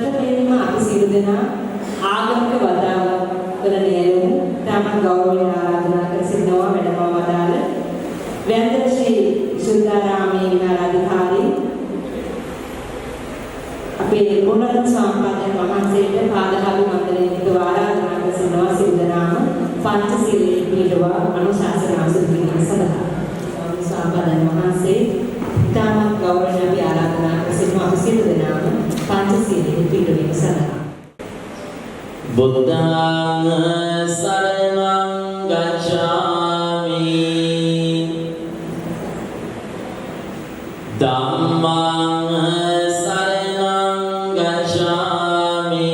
ප්‍රථමයෙන්ම අපි සියලු දෙනා ආගමික වතාව කරන යෙමු. තමන් ගෞරවයෙන් ආරාධනා කර සිටිනවා වැඩම වදාළ වැන්දන ශ්‍රී විසුද්ධාරාමයේ විහාරාධිකාරී අපේ ගුණරත්න ස්වාමීන් වහන්සේට පාදහාරු මන්දිරයට ආරාධනා කර සිටිනවා සියලු දෙනාම පංචශීලයේ පිළිපදවා අනුශාසනා සිදු කිරීම සඳහා ස්වාමීන් වහන්සේ තමන් ගෞරවයෙන් ආරාධනා කර සිටිනවා අපි සියලු දෙනාම පංචශීලයේ පිළිපදවීම සඳහා බුද්ධං සරණං ගච්ඡාමි ධම්මං සරණං ගච්ඡාමි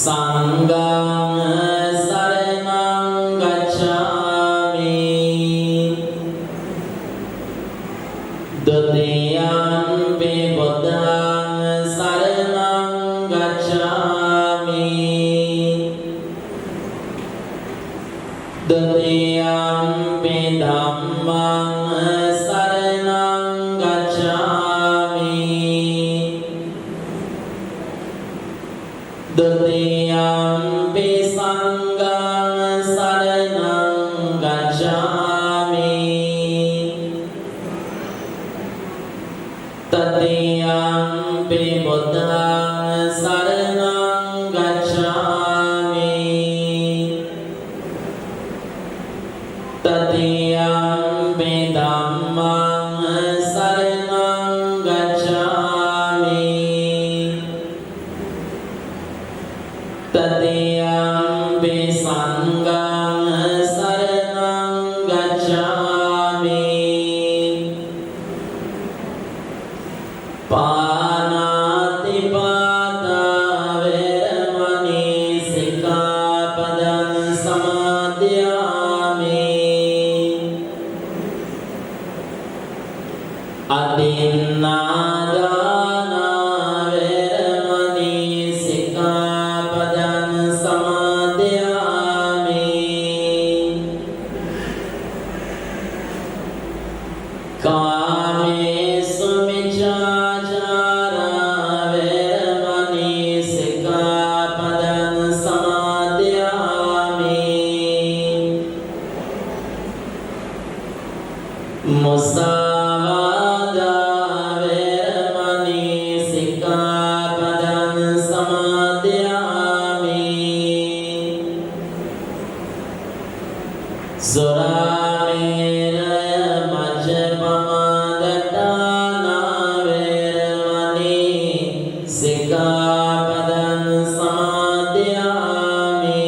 සංඝං සරණං ගච්ඡාමි ဒုတိယံ පි බුද්ධං සරණං ගච්ඡාමි ဒုတိယံ පි ධම්මං සරණං ගච්ඡාමි ဒုတိယံ පි සංඝං සරණං ගච්ඡාමි တတိယံ පි බුද්ධං සරණං ගච්ඡාමි တတိယံ පි ධම්මං සරණං ගච්ඡාමි တတိယံ පි සංඝං සරණං ගච්ඡාමි ပါဏာတိပါဒဝေရမဏီစိက္ခာပဒံသမာธิယာမိအတိန္နာဒါနာဝေရမဏီစိက္ခာပဒံသမာธิယာမိကာမေစုမိစ္ဆာจาราเวรมณีสิกขาปดังสมาธิยามิมุสาวาทาเวรมณีสิกขาปดังสมาธิยามิสุราเมรยมัจจปมาดตานาเวรมณีสิกขาปดังสมาธิยามิ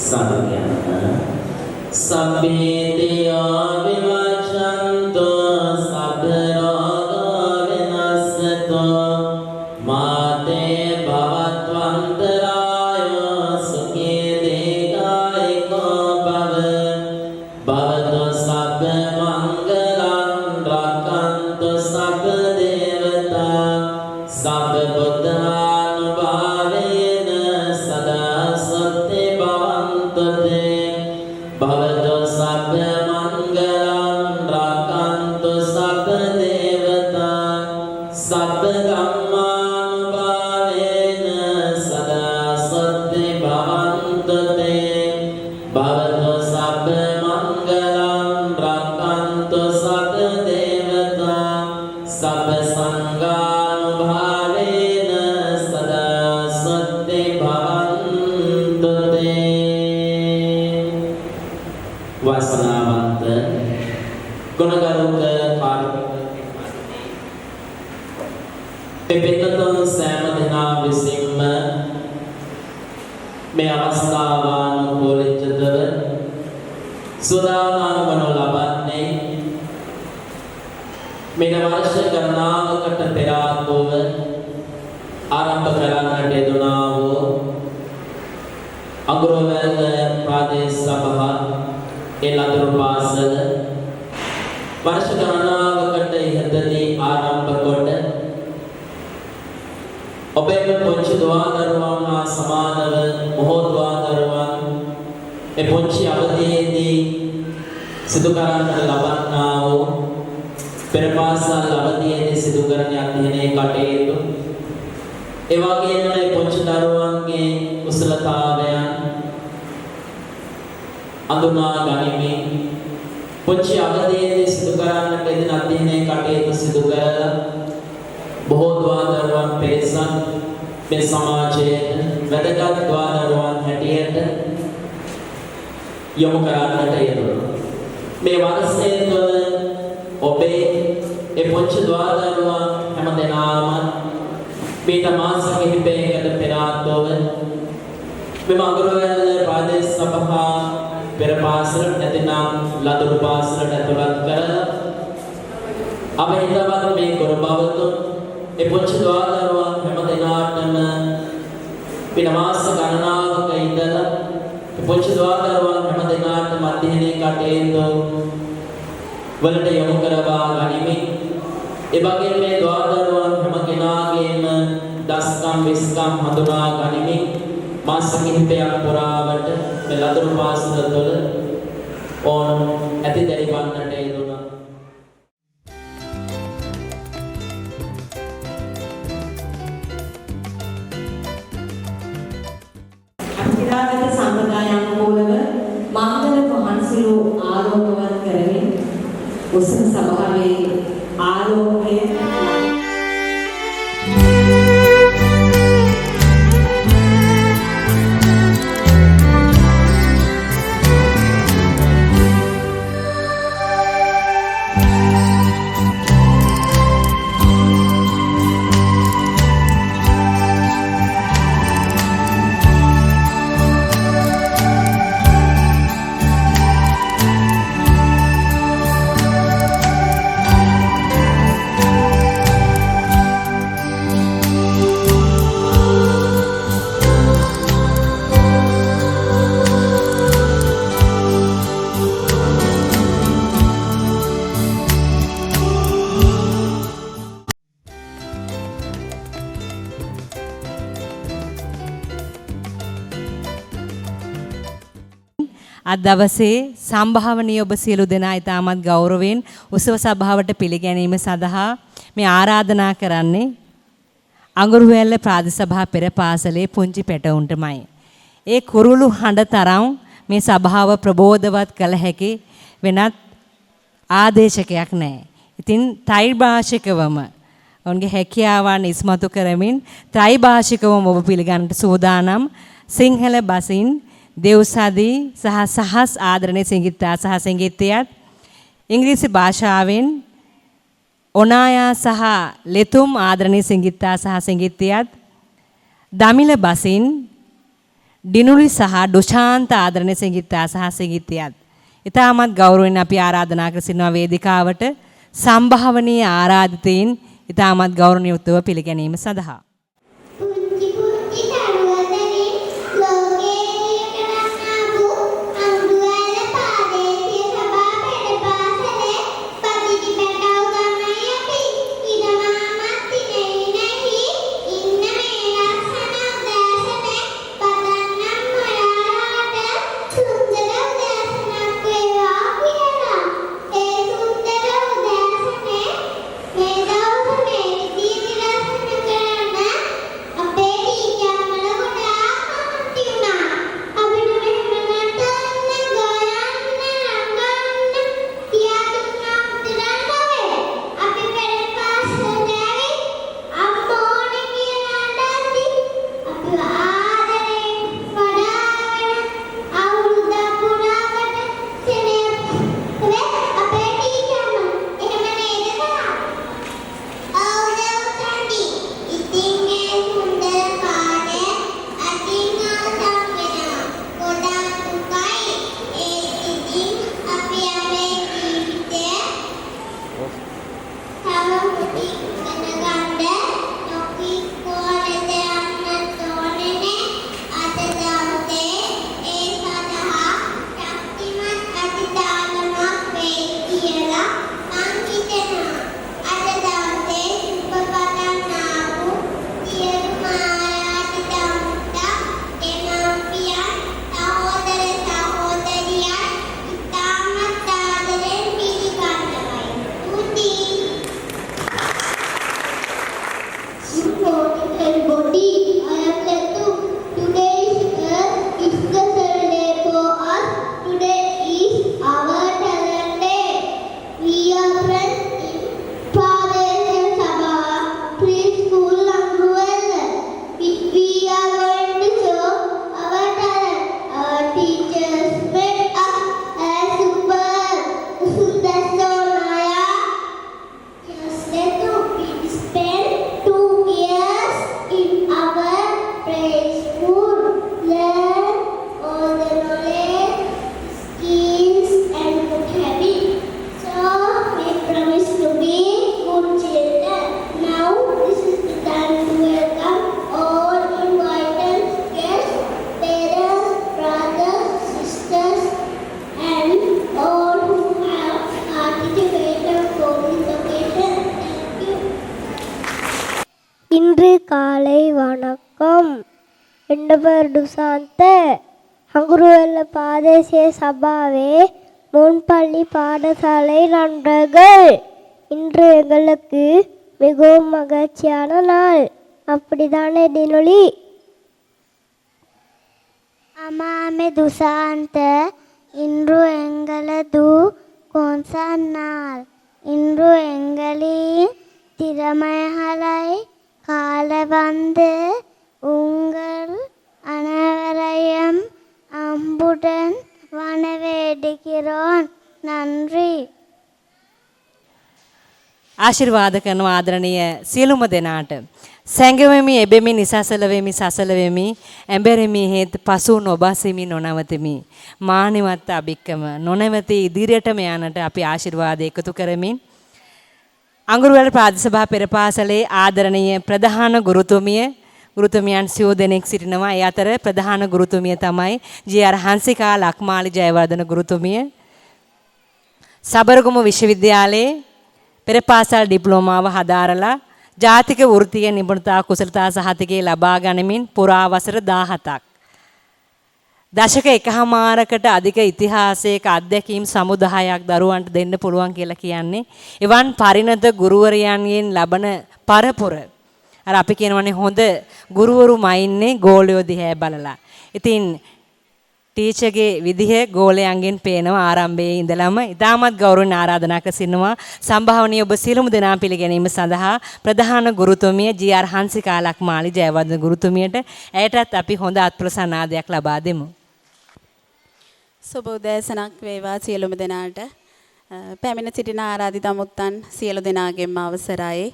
สัพพะสัพพิติโยวิวัชชันตุสัพพะโรโควินัสสตุมาเตภวัตวันตรายโยสุขีติกายิโกภวภวตุสัพพะมังคลังรักขันตุสัพพะเทวตาสัพพะพุทธานุภาเวนะสดาสัตติภวันตุเตภวตุสัพพะมังคลังรักขันตุสัพพะเทวตาสัพพะกัมมานุภาเวนะสดาสัตติภวันตุเตภวตุสัพพะมังคลังรักขันตุสัพพะเทวตาสัพพะสังฆานุภาเวนะสดาสัตติภวันตุเตวาสนาวันเตกุณกรุณาපිපින්නතුන් සෑම දෙනා විසින්ම මේ අවස්ථාවානුකූලිතව සූදානම් වනු ලබන්නේ මෙන්න වර්ෂ ගණනාවකට පෙර ආතුව ආරම්භ කරන්නට යෙදුනා වූ අග්‍රවැල්ල ප්‍රාදේශ සභා ඒ ලතුරු පාසල වර්ෂ ගණනාවකට ඉහතදී ආරම්භ කොට ඔබේ පුංචි දුවදරුවන් හා සමානව මොහොත් දුවදරුවන් ඒ පුංචි අවධියේදී සිදු කරන්නට ලබන්නා වූ පෙර පාසල් අවධියේදී සිදු කරන අධ්‍යයනයේ කටයුතු ඒ වගේම මේ පොන්චි දරුවන්ගේ කුසලතාවයන් අඳුනා ගනිමින් පොන්චි අවධියේදී සිදු කරන්නට දෙන අධ්‍යයනයේ කටයුතු සිදු කරලා බොහෝ දරුවන් පෙරසන් මේ සමාජයේ වැදගත් දරුවන් හැටියට යොමු කරන්නට යෙදුණා. මේ වර්ෂයේ තුළ ඔබේ ඒ පොන්චි දරුවන් හැමදෙනාම මේත මාස කිහිපයකට පෙර ආත්මව මෙම අඟුරුවැල්ල ප්‍රාදේශ සභා පෙර පාසලට නැතිනම් ලදරු පාසලට ඇතුළත් කරලා අප හිතවත් මේ ගුරුබවතුන් ඒ පොන්චි දරුවන් හැමදෙනාටම පින මාස ගණනාවක ඉඳලා පොන්චි දරුවන් හැමදෙනාටම අධ්‍යයනයේ කටයුතු වලට යොමු කරවා ගනිමින් ඒ වගේම මේ දරුවන් හැම කෙනාගේම දස්කම් විස්කම් හඳුනා ගනිමින් මාස කිහිපයක් පුරාවට මේ ලදරු පාසල තුළ ඕන් ඇති දැරිවන්නට යෙදුණා. අතිරාගත සම්ප්‍රදායන් අනුකූලව මංගල පහන්සිරු ආලෝකවත් කරමින් උසම සභාවේ ආලෝකයේ අද දවසේ සම්භාවනීය ඔබ සියලු දෙනා ඉතාමත් ගෞරවයෙන් උසව සභාවට පිළිගැනීම සඳහා මේ ආරාධනා කරන්නේ අඟුරුවැල්ල ප්‍රාදේශ සභා පෙර පාසලේ පුංචි පැටවුන්ටමයි. ඒ කුරුළු හඬ තරම් මේ සභාව ප්‍රබෝධවත් කළ හැකි වෙනත් ආදේශකයක් නැහැ. ඉතින් ත්‍රිභාෂිකවම ඔවුන්ගේ හැකියාවන් ඉස්මතු කරමින් ත්‍රිභාෂිකවම ඔබ පිළිගන්නට සූදානම් සිංහල බසින් දෙව්සදී සහස් ආදරණීය සංගීතය සහ සංගීතයත් ඉංග්‍රීසි භාෂාවෙන් ඔනායා සහ ලෙතුම් ආදරණීය සංගීතය සහ සංගීතයත් දමිළ බසින් ඩිනුලි සහ ඩුෂාන්ත ආදරණීය සංගීතය සහ සංගීතයත් ඉතාමත් ගෞරවයෙන් අපි ආරාධනා කර සිටිනවා වේදිකාවට සම්භාවනීය ආරාධිතයින් ඉතාමත් ගෞරවණීයව පිළිගැනීම සඳහා මේ දවසේ මේ විදිහට Thunderbird දුසාන්ත හඟුරුවෙල්ල ප්‍රාදේශීය සභාවේ முன்பள்ளி பாடசாலை நண்பர்கள் இன்று எங்களுக்கு மிகவும் மகிழ்ச்சியான நாள். அப்படிதானே தினொலி? அம்மாமே துசாந்த இன்று எங்களது கொன்சர்ட் நாள். இன்று எங்களின் திறமைகளை கால வந்து உங்கள் அனைவரையும் அம்புடன் වනවේදිக்கிறோன். නන්රි. ආශිර්වාද කරන ආදරණීය සියලුම දෙනාට සැඟවෙමි එබෙමි නිසසල වෙමි සසල වෙමි ඇඹරෙමි හේත් පසු නොබසිමි නොනවතෙමි මානිවත් අභික්කම නොනවතී ඉදිරියටම යන්නට අපි ආශිර්වාද එකතු කරමින් අඟුරුවැල ප්‍රාදේශ සභා පෙරපාසලේ ආදරණීය ප්‍රධාන ගුරුතුමිය ගුරුතුමියන් සියෝ දෙනෙක් සිටිනවා. ඒ අතර ප්‍රධාන ගුරුතුමිය තමයි ජී.ආර්. හංසිකා ලක්මාලි ජයවර්ධන ගුරුතුමිය. සබරගමු විශ්වවිද්‍යාලයේ පෙරපාසල් ඩිප්ලෝමාව හදාරලා ජාතික වෘත්තීය නිපුණතා කුසලතා සහතිකය ලබා ගනිමින් පුරා වසර 17ක් දශක එකහමාරකට අධික ඉතිහාසයක අත්දැකීම් සමුදායක් දරුවන්ට දෙන්න පුළුවන් කියලා කියන්නේ එවන් පරිණත ගුරුවරයන්ගෙන් ලබන පරපුර. අර අපි කියනවනේ හොඳ ගුරුවරුමයි ඉන්නේ ගෝලයෝ දිහා බලලා. ඉතින් ටීචර්ගේ විදිහ ගෝලයන්ගෙන් පේනවා ආරම්භයේ ඉඳලම. ඉතාමත් ගෞරවයෙන් ආරාධනා කර සිටිනවා සම්භාවනීය ඔබ සියලුම දෙනා පිළිගැනීම සඳහා ප්‍රධාන ගුරුතුමිය ජී.ආර්. හංසිකා ලක්මාලි ජයවර්ධන ගුරුතුමියට ඇයටත් අපි හොඳ අත්ප්‍රසන්නාදයක් ලබා දෙමු. සුබ උදෑසනක් වේවා සියලුම දෙනාට. පැමිණ සිටින ආරාධිත අමුත්තන් සියලු දෙනාගෙන්ම අවසරයි.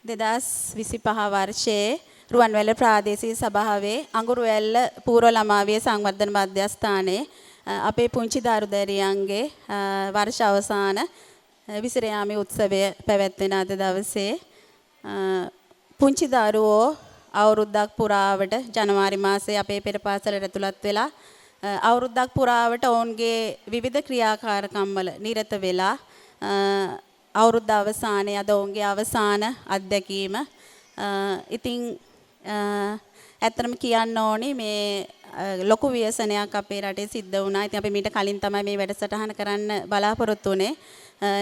2025 වර්ෂයේ රුවන්වැල්ල ප්‍රාදේශීය සභාවේ අඟුරුවැල්ල පූර්ව ළමාවිය සංවර්ධන මධ්‍යස්ථානයේ අපේ පුංචි දරුදරියන්ගේ වර්ෂ අවසාන විසිර යාමේ උත්සවය පැවැත්වෙන අද දවසේ පුංචි දරුවෝ අවුරුද්දක් පුරාවට ජනවාරි මාසයේ අපේ පෙරපාසලට ඇතුළත් වෙලා අවුරුද්දක් පුරාවට ඔවුන්ගේ විවිධ ක්‍රියාකාරකම් වල නිරත වෙලා අවුරුද්ද අවසානයේ අද ඔවුන්ගේ අවසාන අත්දැකීම. ඉතින් ඇත්තටම කියන්න ඕනේ මේ ලොකු ව්‍යසනයක් අපේ රටේ සිද්ධ වුණා. ඉතින් අපි මීට කලින් තමයි මේ වැඩසටහන කරන්න බලාපොරොත්තු වුණේ.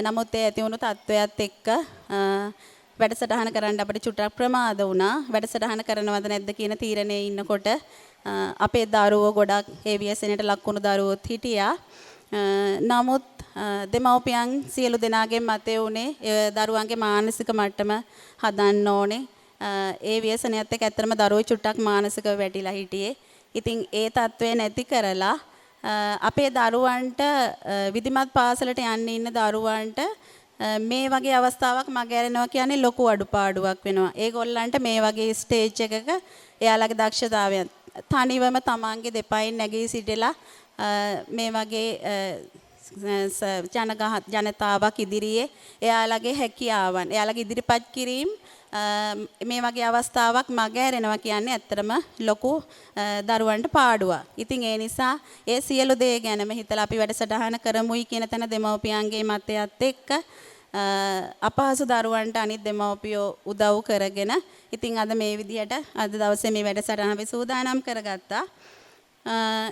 නමුත් ඒ ඇති වුණු තත්ත්වයක් එක්ක වැඩසටහන කරන්න අපිට චුට්ටක් ප්‍රමාද වුණා. වැඩසටහන කරනවද නැද්ද කියන තීරණයේ ඉන්නකොට අපේ දරුවෝ ගොඩක් ඒ ව්‍යසනයට ලක් වුණු දරුවෝත් හිටියා. නමුත් දෙමව්පියන් සියලු දෙනාගේ මතය උනේ දරුවන්ගේ මානසික මට්ටම හදන්න ඕනේ. ඒ ව්‍යසනයත් එක්ක ඇත්තටම දරුවෝ චුට්ටක් මානසිකව වැටිලා හිටියේ. ඉතින් ඒ තත්ත්වය නැති කරලා අපේ දරුවන්ට විධිමත් පාසලට යන්න ඉන්න දරුවන්ට මේ වගේ අවස්ථාවක් මගහැරෙනවා කියන්නේ ලොකු අඩුපාඩුවක් වෙනවා. ඒගොල්ලන්ට මේ වගේ ස්ටේජ් එකක එයාලගේ දක්ෂතාවයන් තනිවම තමන්ගේ දෙපයින් නැගී සිටලා මේ වගේ ජනතාවක් ඉදිරියේ එයාලගේ හැකියාවන් එයාලගේ ඉදිරිපත් කිරීම මේ වගේ අවස්ථාවක් මගහැරෙනවා කියන්නේ ඇත්තටම ලොකු දරුවන්ට පාඩුවක්. ඉතින් ඒ නිසා ඒ සියලු දේ ගැනම හිතලා අපි වැඩසටහන කරමුයි කියන තැන දෙමව්පියන්ගේ මතයත් එක්ක අපහසු දරුවන්ට අනිත් දෙමව්පියෝ උදව් කරගෙන ඉතින් අද මේ විදිහට අද දවසේ මේ වැඩසටහන අපි සූදානම් කරගත්තා.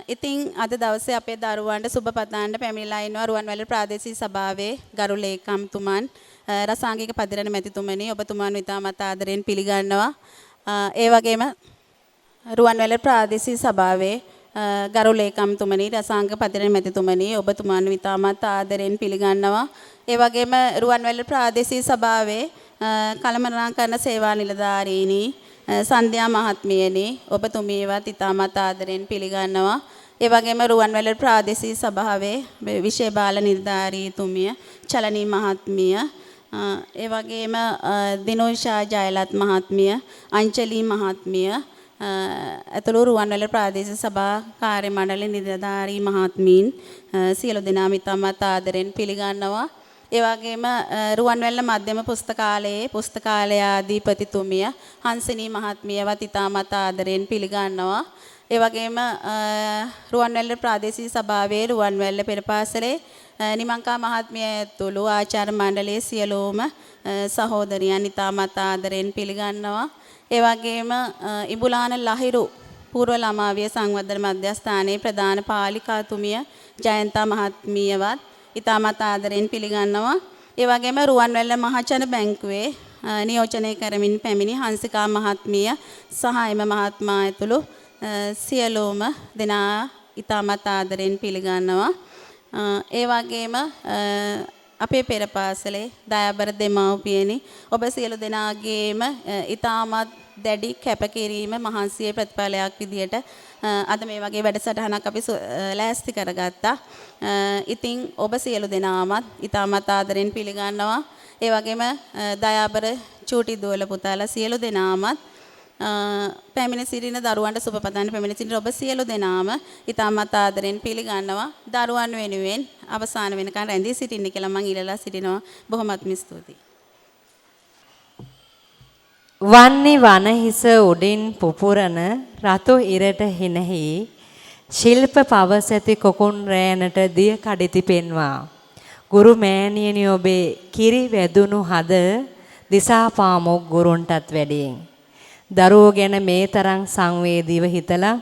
ඉතින් අද දවසේ අපේ දරුවන්ට සුබ පතන්න පැමිණලා ඉන්නවා රුවන්වැල්ල ප්‍රාදේශීය සභාවේ ගරු ලේකම්තුමන් රසාංගික පදිරණ මැතිතුමනි ඔබතුමාන් ඉතාමත් ආදරෙන් පිළිගන්නවා. ඒ වගේම රුවන්වැල්ල ප්‍රාදේශීය සභාවේ ගරු ලේකම්තුමනි රසාංගික පදිරණ මැතිතුමනි ඔබතුමාන් ඉතාමත් ආදරෙන් පිළිගන්නවා. ඒ වගේම රුවන්වැල්ල ප්‍රාදේශීය සභාවේ කළමනාකරන සේවා නිලධාරීනි සන්ධ්‍යා මහත්මියනි ඔබතුමියවත් ඉතාමත් ආදරෙන් පිළිගන්නවා. ඒ වගේම රුවන්වැල්ල ප්‍රාදේශීය සභාවේ විශේෂ බාල නිලධාරීතුමිය චලනී මහත්මිය ඒ වගේම දිනෝෂා ජයලත් මහත්මිය අංජලි මහත්මිය ඇතුළු රුවන්වැල්ල ප්‍රාදේශීය සභා කාර්ය මණ්ඩල නිලධාරී මහත්මීන් සියලු දෙනාම ඉතාමත් ආදරෙන් පිළිගන්නවා. ඒ වගේම රුවන්වැල්ල මධ්‍යම පුස්තකාලයේ පුස්තකාලයාධිපතිතුමිය හංසිනී මහත්මියවත් ඉතාමත් ආදරෙන් පිළිගන්නවා. ඒ වගේම රුවන්වැල්ල ප්‍රාදේශීය සභාවේ රුවන්වැල්ල පෙරපාසලේ නිමංකා මහත්මිය ඇතුළු ආචාර්ය මණ්ඩලයේ සියලුම සහෝදරියන් ඉතාමත් ආදරෙන් පිළිගන්නවා. ඒ වගේම ඉඹුලාන ලහිරු පූර්ව ළමාවිය සංවර්ධන මධ්‍යස්ථානයේ ප්‍රධාන පාලිකාතුමිය ජයන්තා මහත්මියවත් ඉතාමත් ආදරෙන් පිළිගන්නවා. ඒ වගේම රුවන්වැල්ල මහජන බැංකුවේ නියෝජනය කරමින් පැමිණි හංසිකා මහත්මිය සහ එම මහත්මයා ඇතුළු සියලුම දෙනා ඉතාමත් ආදරෙන් පිළිගන්නවා. ඒ වගේම අපේ පෙර පාසලේ දයාබර දෙමව්පියනි ඔබ සියලු දෙනාගේම ඉතාමත් දැඩි කැපකිරීම මහන්සියේ ප්‍රතිඵලයක් විදියට අද මේ වගේ වැඩසටහනක් අපි ලෑස්ති කරගත්තා. ඉතින් ඔබ සියලු දෙනාමත් ඉතාමත් ආදරෙන් පිළිගන්නවා. ඒ වගේම දයාබර චූටි දුවල පුතාලා සියලු දෙනාමත් පැමිණ සිටින දරුවන්ට සුබ පතන්න පැමිණ සිටින ඔබ සියලු දෙනාම ඉතාමත් ආදරෙන් පිළිගන්නවා. දරුවන් වෙනුවෙන් අවසාන වෙනකන් රැඳී සිටින්න කියලා මම ඉල්ලලා සිටිනවා. බොහොමත්ම ස්තුතියි. වන්නේ වනහිස උඩින් පුපුරන රතු ඉරට හිනෙහි ශිල්ප පවසති කොකුන් රෑනට දිය කඩිති පෙන්වා ගුරු මෑණියනි ඔබේ කිරි වැදුණු හද දිසාපාමොක් ගුරුන්ටත් වැඩියෙන් දරුවෝ ගැන මේ තරම් සංවේදීව හිතලා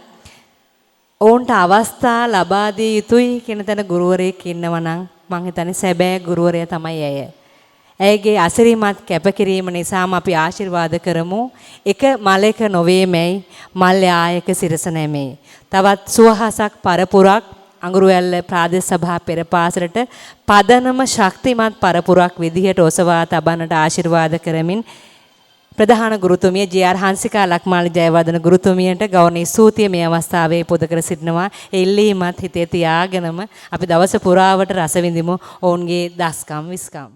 ඔවුන්ට අවස්ථා ලබා දිය යුතුයි කියන තැන ගුරුවරයෙක් ඉන්නවා නම් මං හිතන්නේ සැබෑ ගුරුවරයා තමයි ඇය. ඇයගේ අසිරිමත් කැපකිරීම නිසාම අපි ආශිර්වාද කරමු. එක මලයක නොවේමයි මල්ය ආයක සිරස නැමේ. තවත් සුවහසක් පරපුරක් අඟුරුවැල්ල ප්‍රාදේශ සභා පෙර පාසලට පදනම ශක්තිමත් පරපුරක් විදිහට ඔසවා තබන්නට ආශිර්වාද කරමින් ප්‍රධාන ගුරුතුමිය ජී.ආර්. හංසිකා ලක්මාලි ජයවර්ධන ගුරුතුමියට ගෞරවනීය ස්තුතිය මේ අවස්ථාවේ පුද කර සිටිනවා. ඒ ඉල්ලීමත් හිතේ තියාගෙනම අපි දවස පුරාවට රස විඳිමු ඔවුන්ගේ දස්කම් විස්කම්.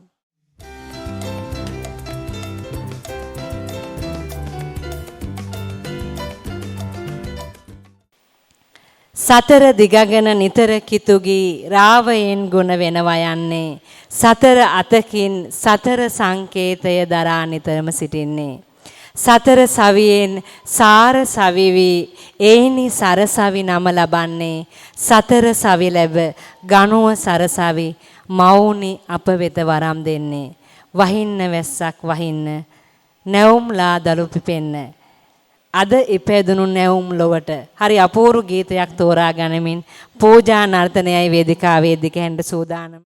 සතර දිගගෙන නිතර කිතුගී රාවයෙන් ගුණ වෙනවා යන්නේ සතර අතකින් සතර සංකේතය දරා නිතරම සිටින්නේ සතර සවියෙන් සාර සවිවි ඒනි සරසවි නම ලබන්නේ සතර සවි ලැබ ගණුව සරසවි මෞනි අප වෙත වරම් දෙන්නේ වහින්න වැස්සක් වහින්න නැවුම්ලා දලු පිපෙන්න අද ඉපැදුණු නැවුම් ලොවට හරි අපූර්ව ගීතයක් තෝරා ගනිමින් පූජා නර්තනයයි වේදිකාවේ දිගහැරෙන්න සූදානම්.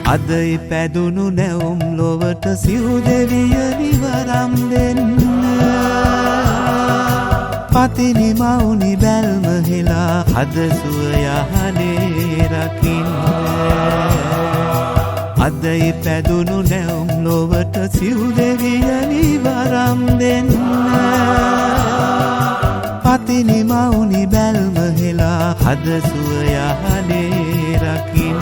අද ඉපැදුණු නැවුම් ලොවට සිව් දෙවියනි වරම් දෙන්න පතිනි මවුනි බැල්ම හෙලා හද සුව යහනේ රකින්න අද ඉපැදුණු නැවුම් ලොවට සිව් දෙවියනි වරම් දෙන්න පතිනි මවුනි බැල්ම හෙලා හද සුව යහනේ රකින්න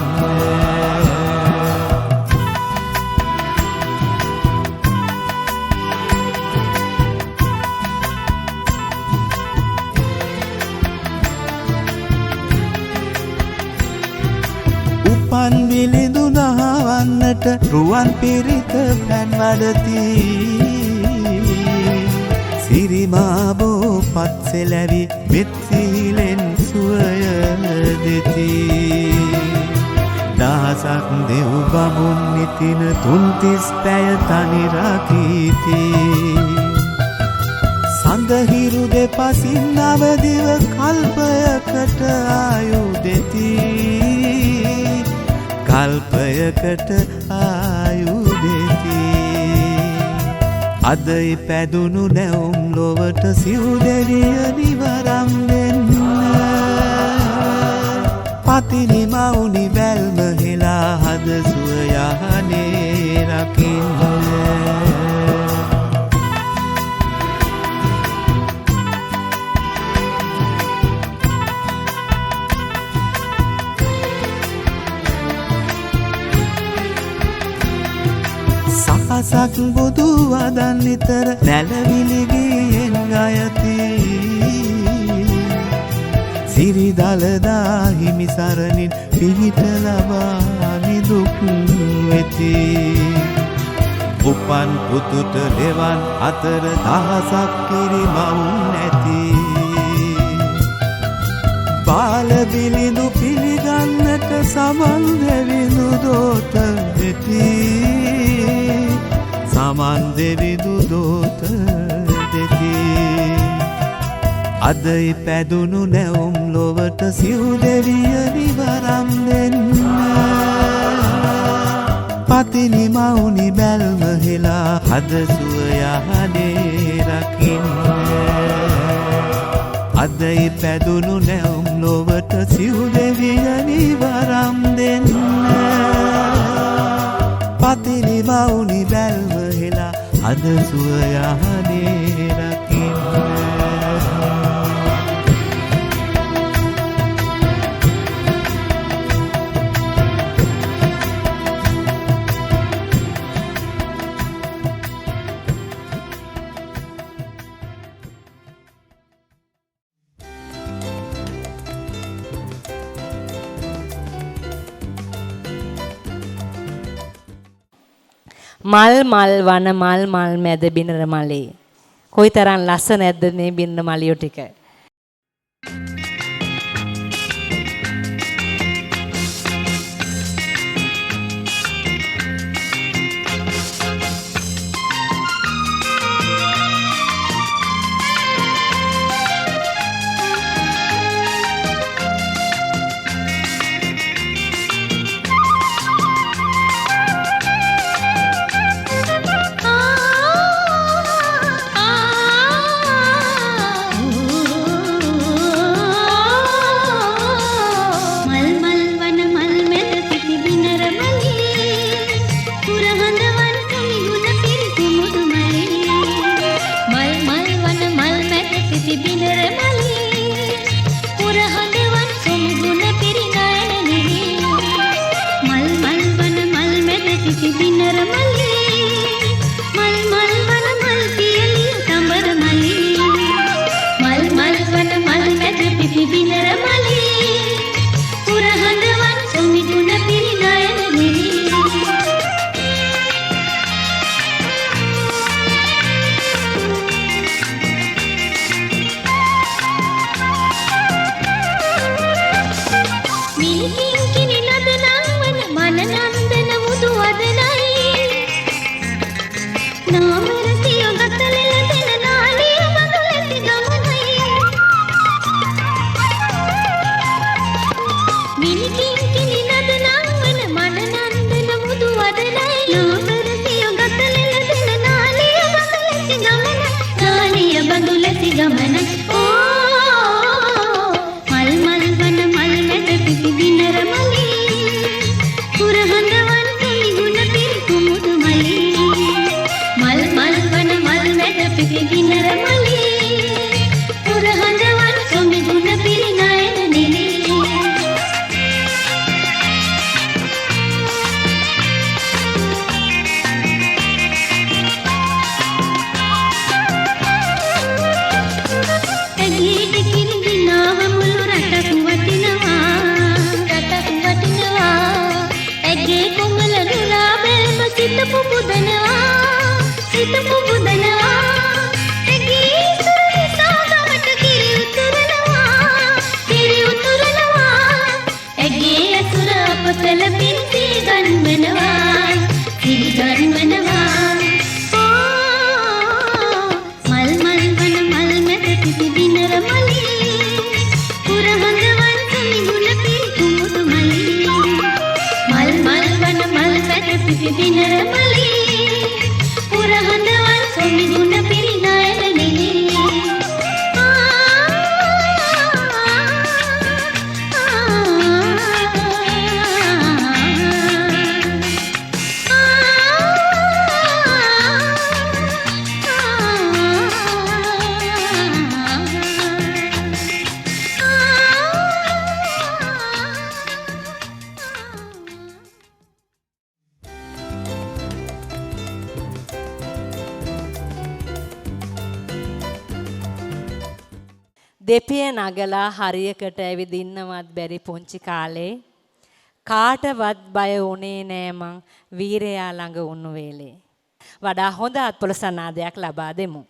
උපන් විලිඳු නහවන්නට රුවන් පිරිත පැන්වඩති සිරිමාබෝ පත්සෙලැවි මෙත්සිහිලෙන් සුවය දෙති දහසක් දෙව් බමුන් නිතින තුන්තිස් පැය තනිරකීති සඳහිරු දෙපසින් නවදිව කල්පයකට ආයු දෙති කල්පයකට ආයු දෙති අද ඉපැදුණු නැවුම් ලොවට සිව් දෙවියනි වරම් දෙන්න පතිනි මවුනි බැල්ම හෙලා හද සුව යහනේ රකින්න සහසක් බුදු වදන් නිතර නැලවිලිගියෙන් ගයති සිරිදලදා හිමි සරණින් පිහිට ලබා නිදුක් වෙති උපන් පුතුට ලෙවන් අතර දහසක් කිරිමවුන් නැති බාල බිලිඳු පිළිගන්නට සමන් දෙවිඳු දෝත දෙති සමන් දෙවිඳු දෝත දෙති අද ඉපැදුණු නැවුම් ලොවට සිව් දෙවියනි වරම් දෙන්න පතිනි මවුනි බැල්ම හෙලා හද සුව යහනේ රකින්න අද ඉපැදුණු නැවුම් ලොවට සිව් දෙවියනි වරම් දෙන්න පතිනි මවුනි බැල්ම හෙලා හද සුව යහනේ රකින්න මල් මල් වන මල් මල් මැද බිනර මලේ කොයිතරම් ලස්සන නැද්ද මේ බිනර මලියෝ ටික දෙපිය නගලා හරියකට ඇවිදින්නවත් බැරි පුංචි කාලේ කාටවත් බය වුණේ නෑ මං වීරයා ළඟ වුණු වෙලේ වඩා හොඳ අත්පොළ සනාදයක් ලබා දෙමු.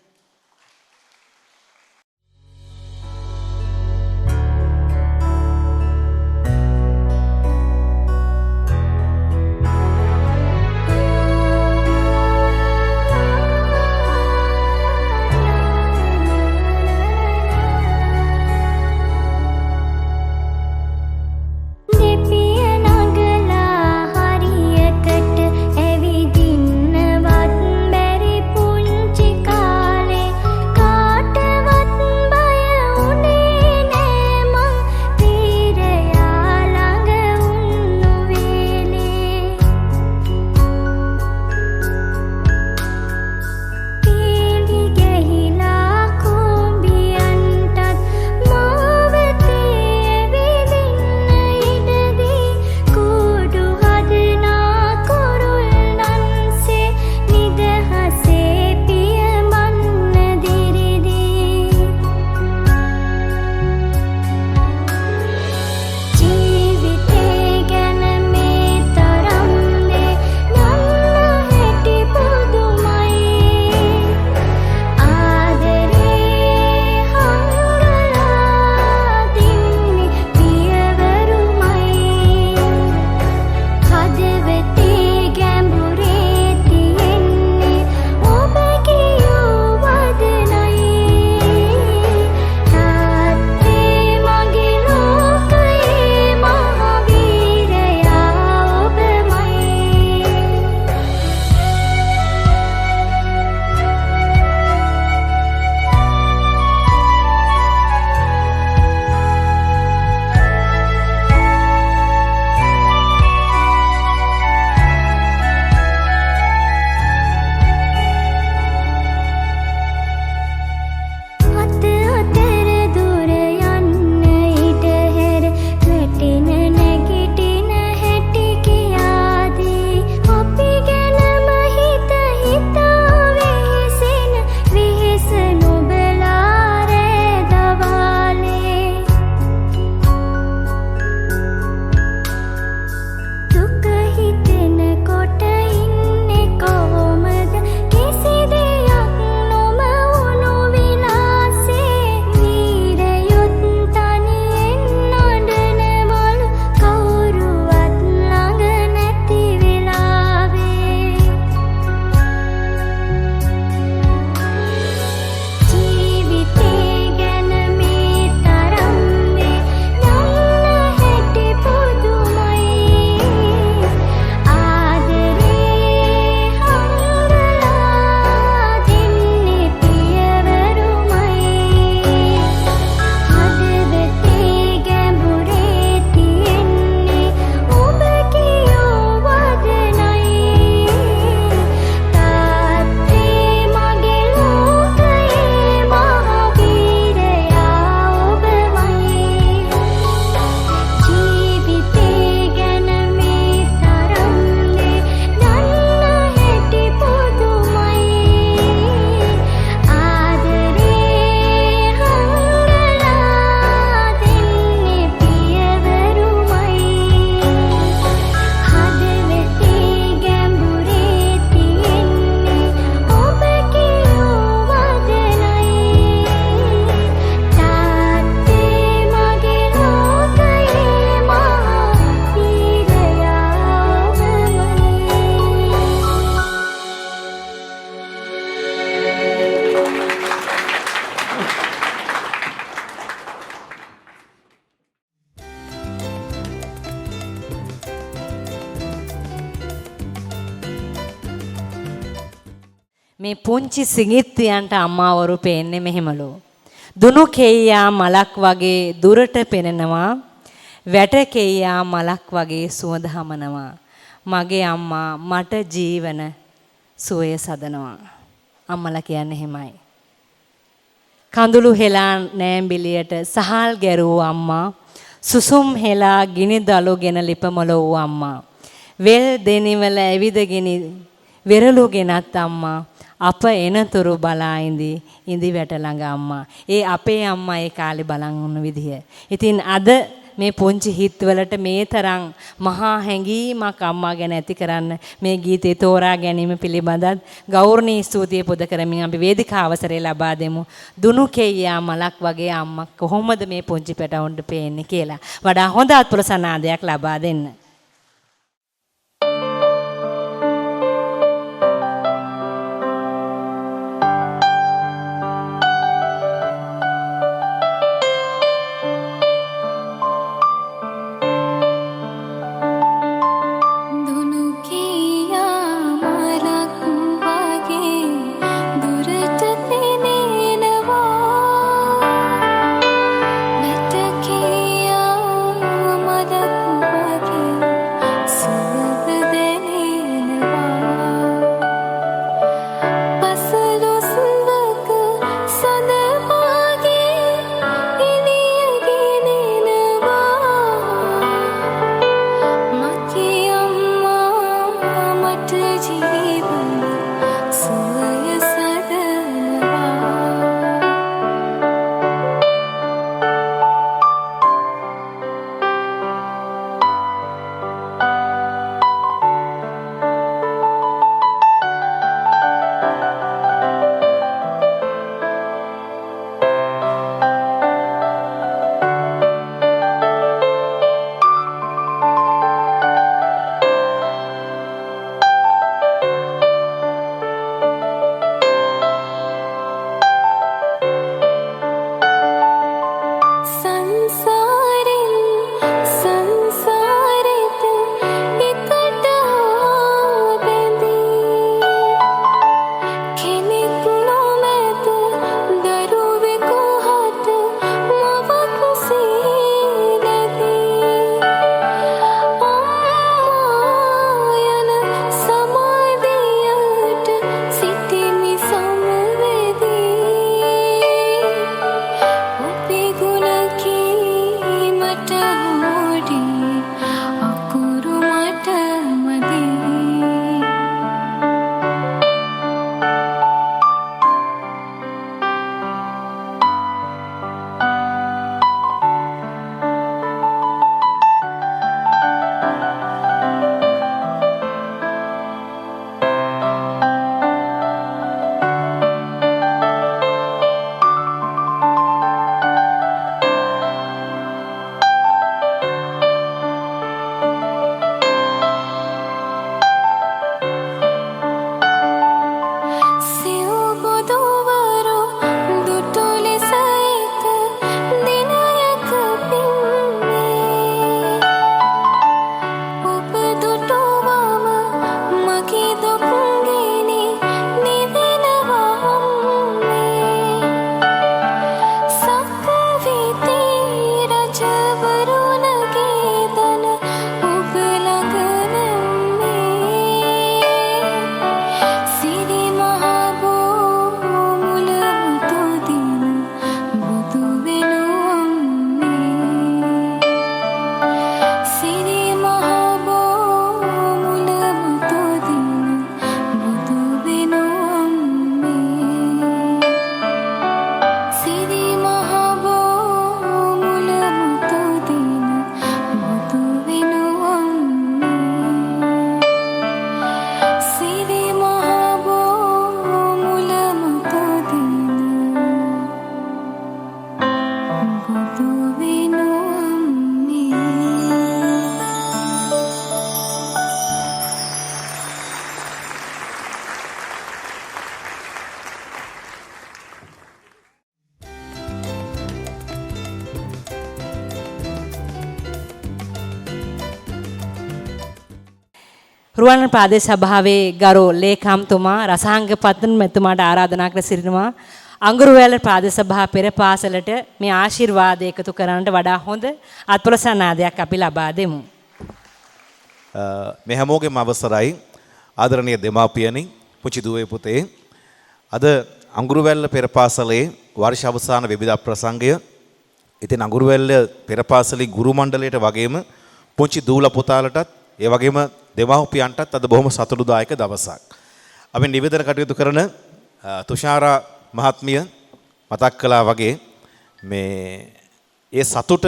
මේ පුංචි සිඟිත්තියන්ට අම්මාවරු පේන්නේ මෙහෙමලු. දුනු කෙයියා මලක් වගේ දුරට පෙනෙනවා. වැට කෙයියා මලක් වගේ සුවඳ හමනවා. මගේ අම්මා මට ජීවන සුවය සදනවා. අම්මලා කියන්නේ එහෙමයි. කඳුළු හෙලා නෑම්බිලියට සහල් ගැරූ අම්මා, සුසුම් හෙලා ගිනි දලුගෙන ලිපමලෝ අම්මා, වෙල් දෙනිවල ඇවිදගෙන වෙරළුගෙනත් අම්මා, අප එනතුරු බලා ඉඳි වැට ළඟ අම්මා. ඒ අපේ අම්මා ඒ කාලේ බලන් වුණ විදිය. ඉතින් අද මේ පුංචි හිත්වලට මේ තරම් මහා හැඟීමක් අම්මා ගැන ඇති කරන්න මේ ගීතේ තෝරා ගැනීම පිළිබඳව ගෞරවනීය ස්තුතිය පුද කරමින් අපි වේදිකා අවසරය ලබා දෙමු. දුනු කෙයියා මලක් වගේ අම්මා කොහොමද මේ පුංචි පැටවුන්ට පේන්නේ කියලා. වඩා හොඳ අත්පුරසනාදයක් ලබා දෙන්න. රුවන් ප්‍රාදේශ සභාවේ ගරු ලේකම්තුමා රසාංග පත්න මෙතුමාට ආරාධනා කර සිටිනවා අඟුරුවැල්ල ප්‍රාදේශ සභා පෙර පාසලට මේ ආශිර්වාද එකතු කරන්නට වඩා හොඳ අත්පොලසනාදයක් අපි ලබා දෙමු. මේ හැමෝගෙම අවසරයි ආදරණීය දෙමාපියනි පුංචි දුවේ පුතේ අද අඟුරුවැල්ල පෙර පාසලේ වර්ෂ අවසාන විවිධ ප්‍රසංගය ඉතින් අඟුරුවැල්ල පෙර පාසලේ ගුරු මණ්ඩලයට වගේම පුංචි දූල පුතාලටත් ඒ වගේම දෙමාපියන්ටත් අද බොහොම සතුටුදායක දවසක්. අපි නිවේදන කටයුතු කරන තුෂාරා මහත්මිය මතක් කළා වගේ මේ ඒ සතුට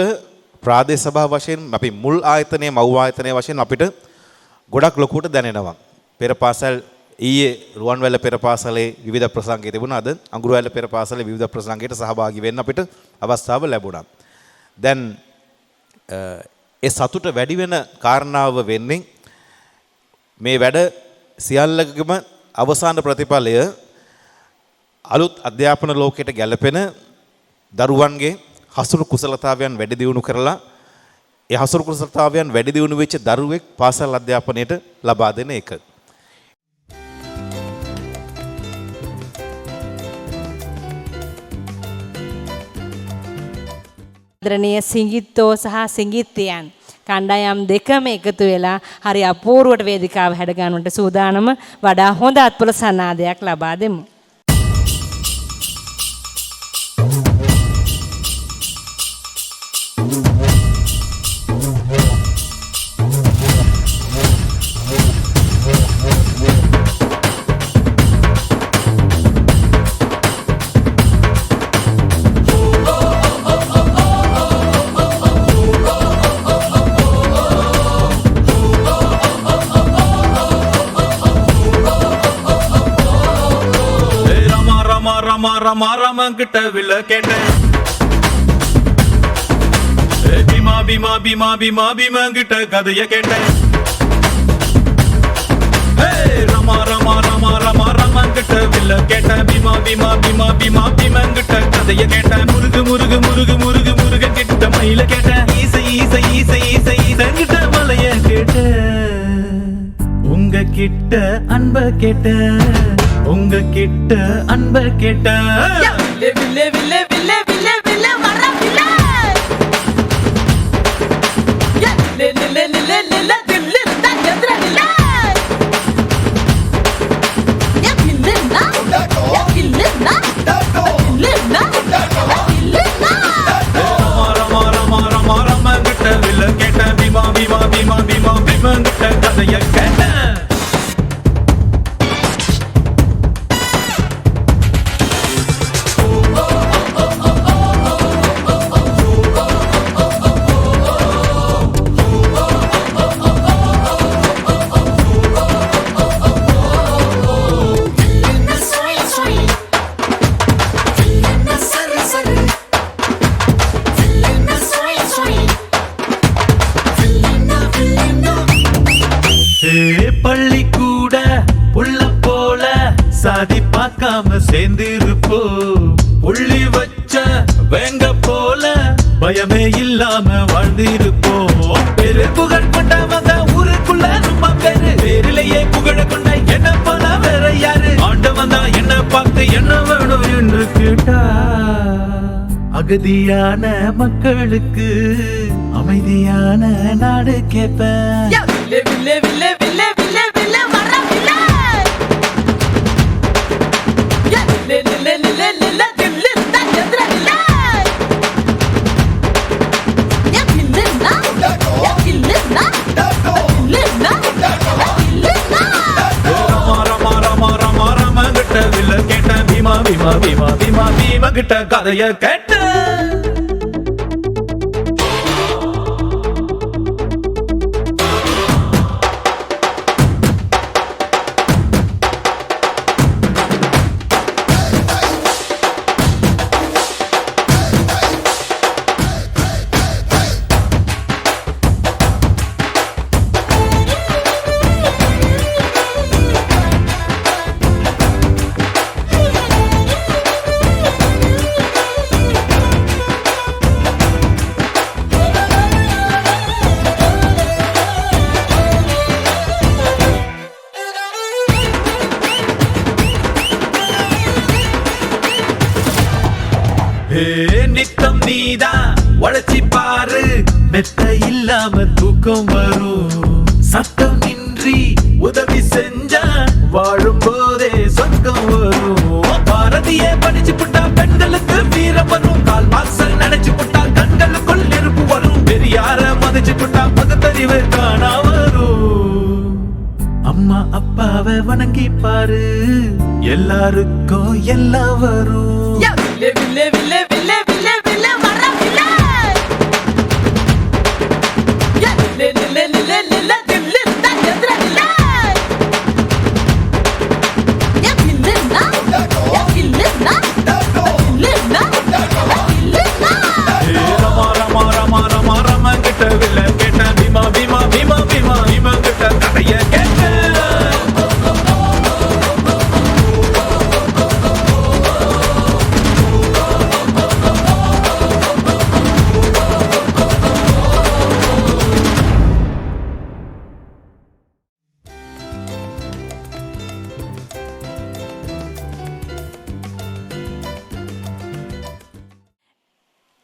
ප්‍රාදේශ සභාව වශයෙන් අපි මුල් ආයතනයේ මව් ආයතනයේ වශයෙන් අපිට ගොඩක් ලොකුට දැනෙනවා. පෙර පාසල් ඊයේ රුවන්වැල්ල පෙර පාසලේ විවිධ ප්‍රසංගය තිබුණා. අද අඟුරුවැල්ල පෙර පාසලේ විවිධ ප්‍රසංගයට සහභාගී වෙන්න අපිට අවස්ථාව ලැබුණා. දැන් ඒ සතුට වැඩි වෙන කාරණාව වෙන්නේ මේ වැඩ සියල්ලකම අවසාන ප්‍රතිඵලය අලුත් අධ්‍යාපන ලෝකයට ගැලපෙන දරුවන්ගේ හසුරු කුසලතාවයන් වැඩි දියුණු කරලා ඒ හසුරු කුසලතාවයන් වැඩි දියුණු වෙච්ච දරුවෙක් පාසල් අධ්‍යාපනයට ලබා දෙන එක. ආදරණීය සිඟිත්තෝ සහ සිඟිත්තියන් කණ්ඩායම් දෙකම එකතු වෙලා හරි අපූර්වට වේදිකාව හැඩ ගන්නට සූදානම වඩා හොඳ අත්පොළ සන්නාදයක් ලබා දෙමු. ரமகிட்ட வில்ல கேட்டேன் பீமா பீமா பீமா பீமா பீமா கிட்ட கதைய கேட்டேன் ரமா ரமா ரமா ரமா ரமகிட்ட வில்ல கேட்டேன் பீமா பீமா பீமா பீமா பீமா கிட்ட கதைய கேட்டேன் முருகு முருகு முருகு முருகு முருக கிட்ட மயில கேட்டேன் ஈசை ஈசை ஈசை ஈசை ஈசங்கிட்ட மலைய கேட்டேன் உங்க கிட்ட அன்ப கேட்டேன் உங்க கிட்ட அன்ப கேட்ட வில்லே வில்லே வில்லே வில்லே வில்லே வர வில்லே லே லே லே லே லே தில்லு தா எந்திர வில்லே யா வில்லே நா யா வில்லே நா வில்லே நா வில்லே நா ரமா ரமா ரமா ரமா கிட்ட வில்லே கேட்ட பீமா பீமா பீமா பீமா பீமா கிட்ட கதைய கேட்ட பள்ளி கூட புள்ள போல சாதி பார்க்காம சேர்ந்திருப்போ புள்ளி வச்ச வேங்க போல பயமே இல்லாம வாழ்ந்திருப்போம் பெரு புகழ் கொண்டவங்க ஊருக்குள்ள ரொம்ப பேரு பேரிலேயே புகழ கொண்ட என்ன போல வேற யாரு ஆண்டவன் தான் என்ன பார்த்து என்ன வேணும் என்று கேட்டா அகதியான மக்களுக்கு அமைதியான நாடு கேட்பேன் வில்லே வில்லே வில்லே வில்லே வில்லே வில்லே வர வில்லே லே லே லே லே லே தில்லு தா எந்திர வில்லே யா வில்லே நா யா வில்லே நா வில்லே நா வில்லே நா ரமா ரமா ரமா ரமா கிட்ட வில்லே கேட்ட பீமா பீமா பீமா பீமா பீமா கிட்ட கதைய கேட்ட நித்தம் நீதான் உழைச்சி பாரு மெத்த இல்லாம தூக்கம் வரும் சத்தம் இன்றி உதவி செஞ்சா வாழும் போதே சொர்க்கம் வரும் பாரதியே படிச்சு புட்டா பெண்களுக்கு வீரம் வரும் கால் மாசல் நினைச்சு புட்டா கண்களுக்குள் நெருப்பு வரும் பெரியார மதிச்சு புட்டா பகுத்தறிவு காணா வரும் அம்மா அப்பாவை வணங்கி பாரு எல்லாருக்கும் எல்லாம் வரும் வில்லே வில்லே வில்லே வில்லே வில்லே வில்லே வர வில்லே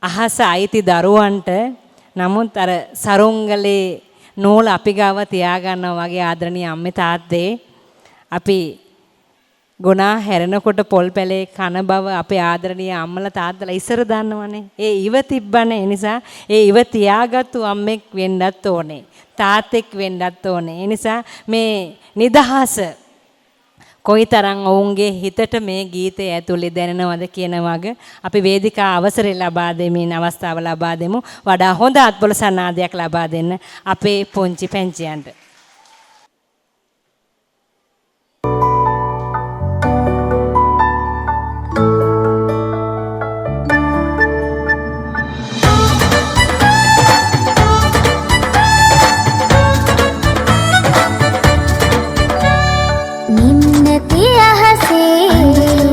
අහස අයිති දරුවන්ට නමුත් අර සරුංගලේ නූල අපි ගාව තියාගන්නවා වගේ ආදරණීය අම්මේ තාත්තේ අපි ගුණා හැරෙනකොට පොල් පැලේ කන බව අපේ ආදරණීය අම්මලා තාත්තලා ඉස්සර දන්නවනේ. ඒ ඉව තිබ්බනේ. ඒ නිසා ඒ ඉව තියාගත්තු අම්මෙක් වෙන්නත් ඕනේ. තාත්තෙක් වෙන්නත් ඕනේ. ඒ නිසා මේ නිදහස කොයිතරම් ඔවුන්ගේ හිතට මේ ගීතය ඇතුලේ දැනෙනවද කියන වගේ අපි වේදිකා අවසරය ලබා දෙමින් අවස්ථාව ලබා දෙමු. වඩා හොඳ අත්බොල සන්නාදයක් ලබා දෙන්න අපේ පුංචි පැංචියන්ට.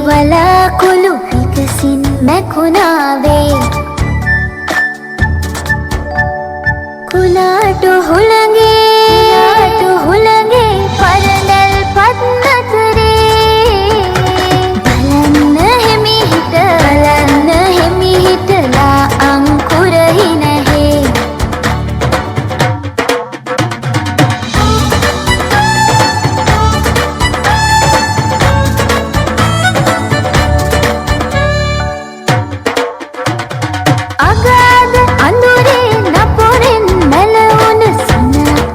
වලාකුළු විකසින් මැකුණාවේ කුලාටු හුළඟේ පරණැල් පත් නතරේ බලන්න හිමිහිටලා අංකුරහි නැහැ අගාධ අඳුරේ නපුරෙන් මැලවුන සුන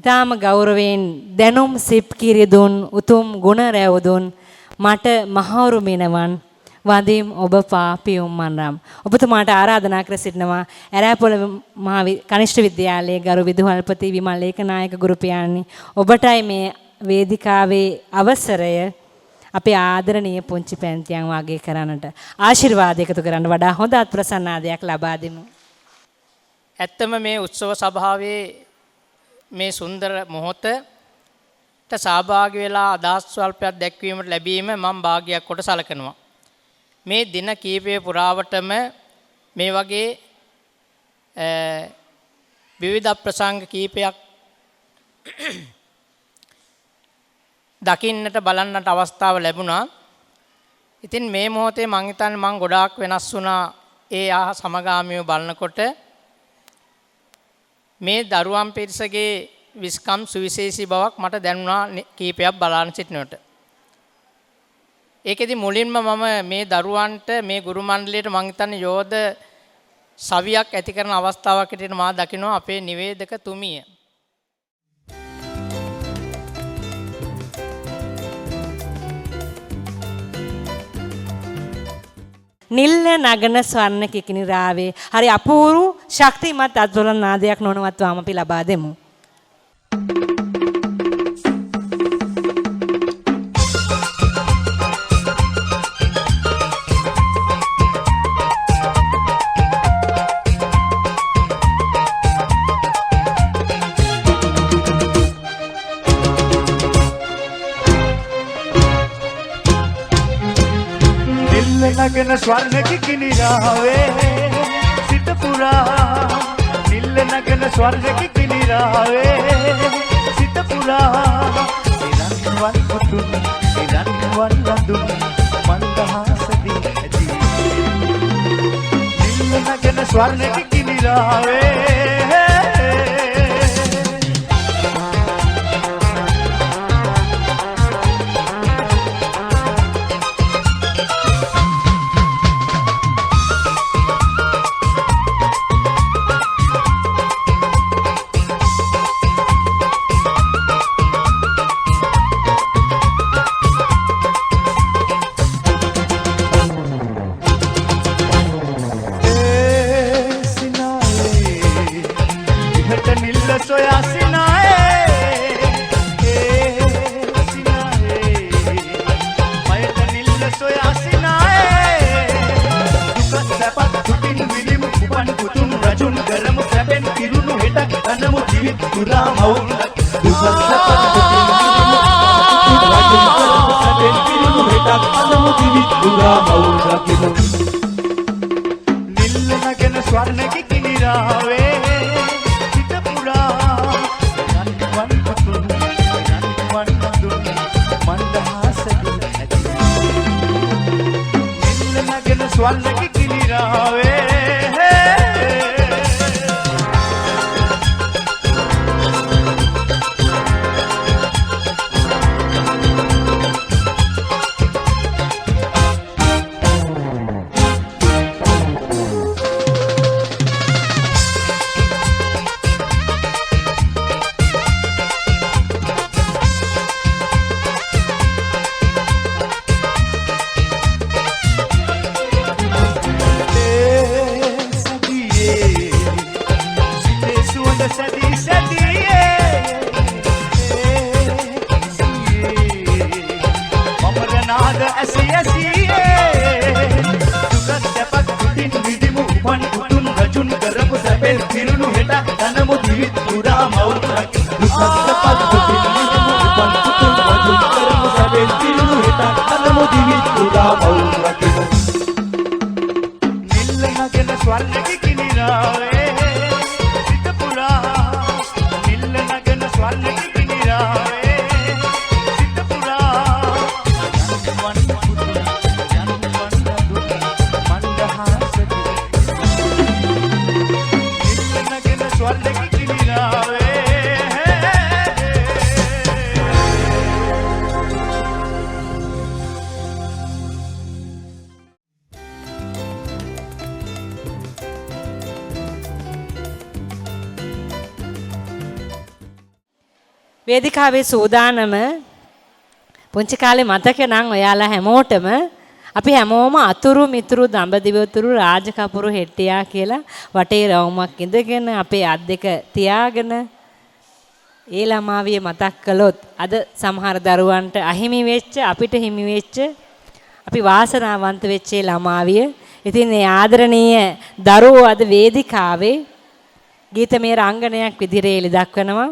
ඊටාම ගෞරවයෙන් දැනුම් සිප් කිරිදුන් උතුම් ගුණ රැවුදුන් මට මහවරු මිනවන් වඳිම් ඔබ පාපියුම් මන්රම්. ඔබතුමාට ආරාධනා කර සිටිනවා ඇරාපොළ කනිෂ්ඨ විද්‍යාලයේ ගරු විදුහල්පති විමල් ඒකනායක ගුරු පියාණනි, ඔබටයි මේ වේදිකාවේ අවසරය අපේ ආදරණීය පුංචි පැන්තියන් වාගේ කරන්නට ආශිර්වාද එකතු කරන්න වඩා හොඳ ප්‍රසන්නාදයක් ලබා දෙමු. ඇත්තම මේ උත්සව සභාවේ මේ සුන්දර මොහොතට සහභාගී වෙලා අදහස් ස්වල්පයක් දැක්වීමට ලැබීම මම භාග්‍යයක් කොට සලකනවා. මේ දින කීපය පුරාවටම මේ වගේ විවිධ ප්‍රසංග කීපයක් දකින්නට බලන්නට අවස්ථාව ලැබුණා. ඉතින් මේ මොහොතේ මං හිතන්නේ මං ගොඩාක් වෙනස් වුණා ඒ සමගාමීව බලනකොට. මේ දරුවන් පිරිසගේ විස්කම් සුවිශේෂී බවක් මට දැනුණා කීපයක් බලන්න සිටිනකොට. ඒකෙදි මුලින්ම මම මේ දරුවන්ට මේ ගුරු මණ්ඩලයට මං හිතන්නේ යෝධ සවියක් ඇති කරන අවස්ථාවක් හැටියට මා දකිනවා අපේ නිවේදක තුමිය. නිල්ල නගන ස්වර්ණ කිකිනි රාවේ හරි අපූරු ශක්තිමත් අද්දොලන් නාදයක් නොනවත්වාම අපි ලබා දෙමු. නගන ස්වර්ණ කිකිනි රාවේ සිත පුරා නිල්ල නගන ස්වර්ණ කිකිනි රාවේ සිත පුරා ඉරන්වන් පුතුන් ඉරන්වන් ලඳුන් මන්දහාසදී ඇති නිල්ල නගන ස්වර්ණ කිකිනි රාවේ වේදිකාවේ සූදානම පුංචි කාලේ මතක නම් ඔයාලා හැමෝටම අපි හැමෝම අතුරු මිතුරු දඹදිවතුරු රාජකපුරු හෙට්ටියා කියලා වටේ රවුමක් ඉඳගෙන අපේ අත් දෙක තියාගෙන ඒ ළමාවිය මතක් කළොත් අද සමහර දරුවන්ට අහිමි වෙච්ච අපිට හිමි වෙච්ච අපි වාසනාවන්ත වෙච්ච ළමාවිය. ඉතින් මේ ආදරණීය දරුවෝ අද වේදිකාවේ ගීතමය රංගනයක් විදිහට එළි දක්වනවා.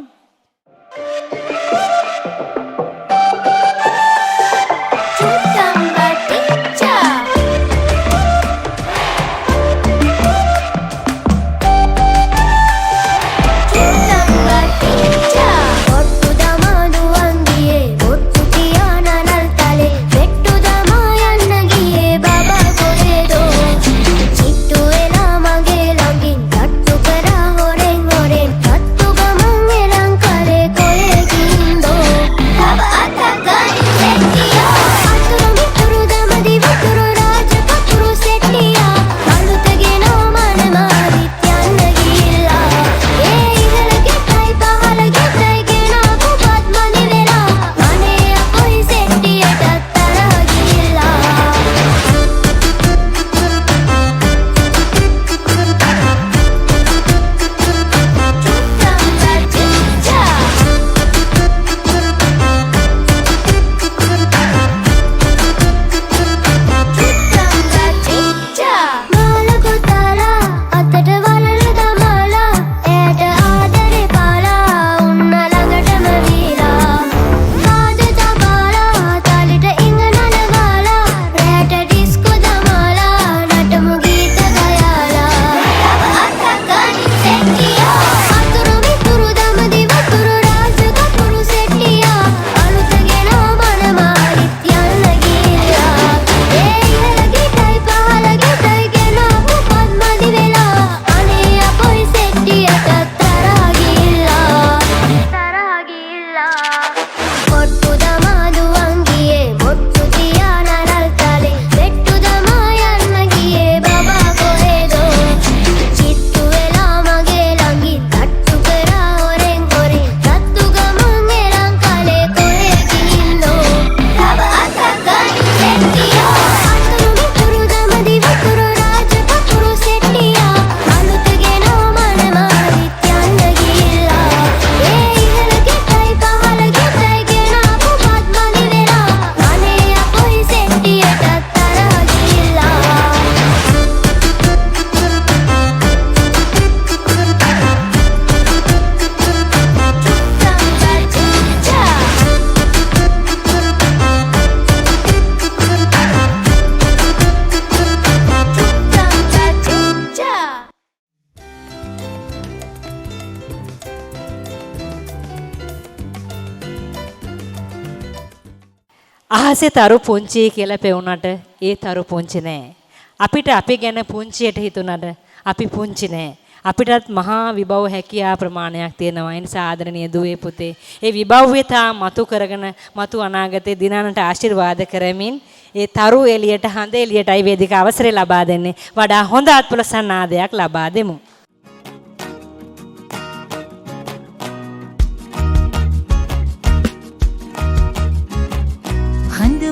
අහසේ තරු පුංචි කියලා පෙවුනට ඒ තරු පුංචි නෑ. අපිට අපි ගැන පුංචියට හිතුණට අපි පුංචි නෑ. අපිටත් මහා විභව හැකියා ප්‍රමාණයක් තියෙනවා. ඒ නිසා ආදරණීය දුවේ පුතේ ඒ විභව්‍යතා මතු කරගෙන මතු අනාගතේ දිනනට ආශිර්වාද කරමින් ඒ තරු එළියට හඳ එළියටයි වේදික අවසරය ලබා දෙන්නේ. වඩා හොඳ අත්පොලසන් ආදයක් ලබා දෙමු.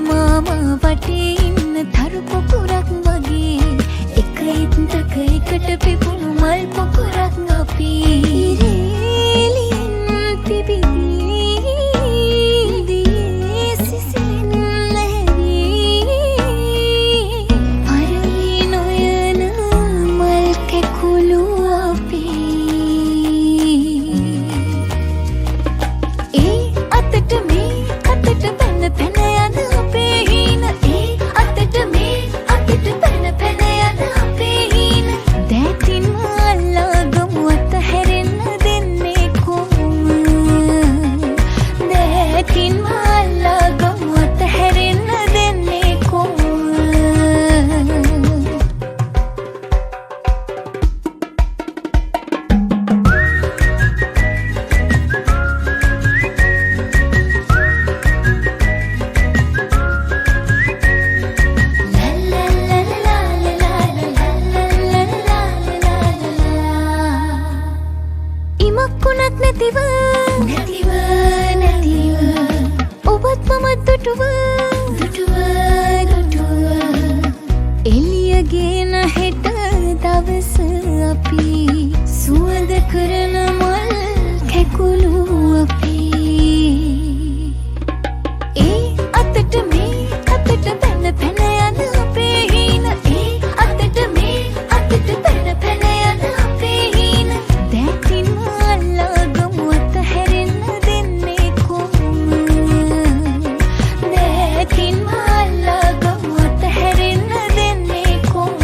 මාමා වටේ ඉන්න තරු පොකුරක් වගේ එක ඉත්තක එකට පිපුණු මල් පොකුරක් අපි රේලින් පිබිදී සිසිලින් ලැහැරී පරවි නොයන මල් කැකුළු අපි ඒ අතට මේ අතට පැන පැන දුටුව එළියගෙන හෙට දවස අපි සුවඳ කරන මල් කැකුළු අපි ඒ අතට මේ අතට පැන පැන යන අපේ හීන ඒ අතට මේ අතට පැන පැන යන අපේ හීන දැකින් අල්ලාගමු අතහැරෙන්න දෙන්නේ කොහොම දැකින් අල්ලාගමු අතහැරෙන්න දෙන්නේ කොහොම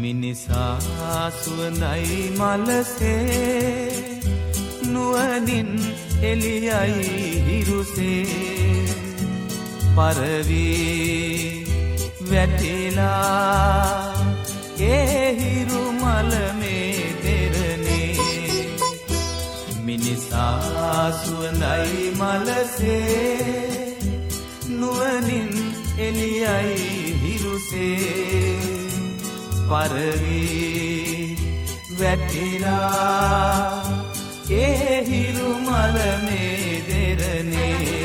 මිනිසා සුවඳයි මලසේ නුවණින් එළියයි හිරුසේ පරවී වැටිලා ඒ හිරු මල මේ දෙරනේ මිනිසා සුවඳයි මලසේ නුවණින් එළියයි හිරුසේ පරවී වැටිලා ඒ හිරු මල මේ දෙරනේ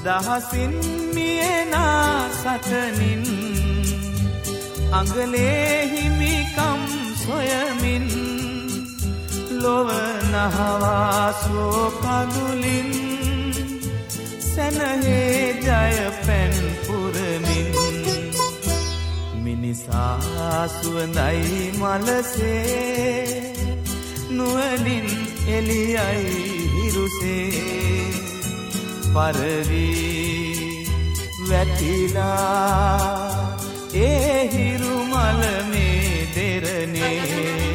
දහසින් මියනා සටනින් අඟලේ හිමිකම් සොයමින් ලොව නහවා සෝපදුලින් සැනහේ ජය පැන් පුරමින් මිනිසා සුවඳයි මලසේ නුවණින් එළියයි හිරුසේ පරවී වැටිලා ඒ හිරු මල මේ දෙරනේ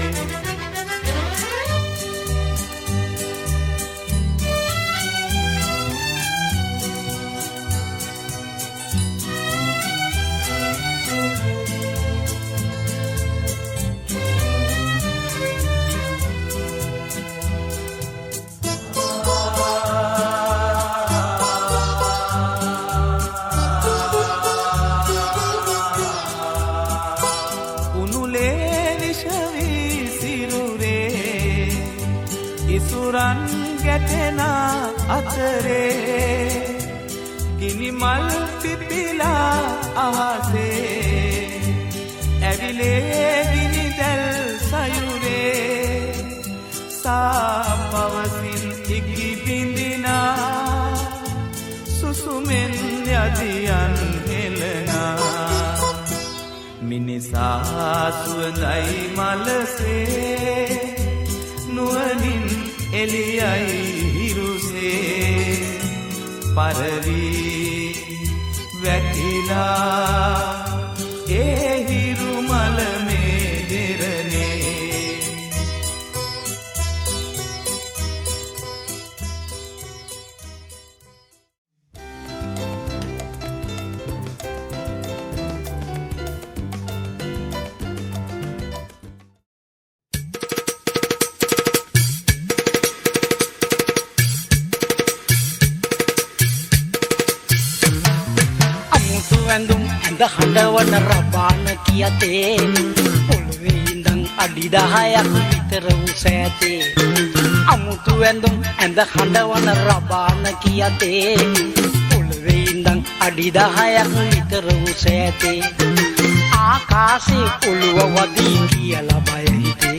ඉසුරන් ගැටෙන අතරේ ගිනි මල් පිපිලා අහසේ ඇවිලේ විනිදැල් සයුරේ සාපවසින් ඉකි බිඳිනා සුසුමෙන් යදියන් හෙලනා මිනිසා සුවඳයි මලසේ නුවණින් එළියයි හිරුසේ පරවී වැටිලා ඒ හිරු මල මේ දෙරනේ ඇඳුම් ඇඳ හඬවන රබාන කියතේ පොළවේ ඉඳන් අඩි 10ක් විතර උස ඇතේ අමුතු ඇඳුම් ඇඳ හඬවන රබාන කියතේ පොළවේ ඉඳන් අඩි 10ක් විතර උස ඇතේ ආකාශේ ඔළුව වදී කියලා බය හිතේ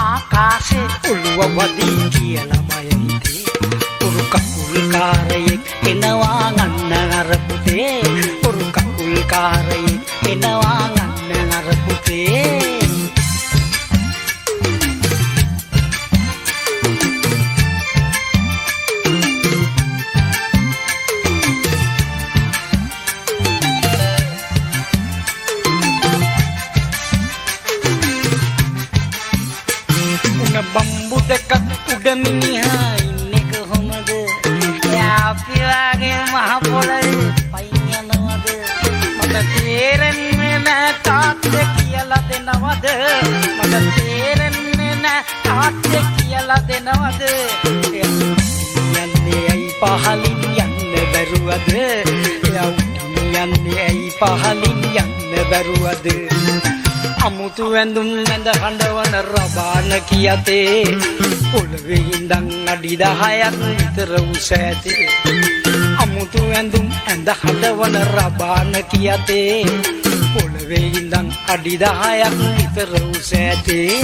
ආකාශේ ඔළුව වදී කියලා බය හිතේ උරු කකුල්කාරයෙක් එනවා ගන්න අර පුතේ උරු කකුල්කාරයෙක් එනවා ගන්න අර පුතේ බම්බු දෙකක් උඩ මිනිහා ඉන්නේ කොහොමද? එයා අපි වගේ මහ පොළවේ පයින් යනවද? මට තේරෙන්නේ නෑ තාත්තේ කියලා දෙනවද? මට තේරෙන්නේ නෑ තාත්තේ කියලා දෙනවද? යන්නේ ඇයි පහලින් යන්න බැරුවද? එයා යන්නේ ඇයි පහලින් යන්න බැරුවද? අමුතු ඇඳුම් ඇඳ හඬවන රබාන කියතේ පොළවේ ඉඳන් අඩි 10ක් විතර උස ඇතේ අමුතු ඇඳුම් ඇඳ හඬවන රබාන කියතේ පොළවේ ඉඳන් අඩි 10ක් විතර උස ඇතේ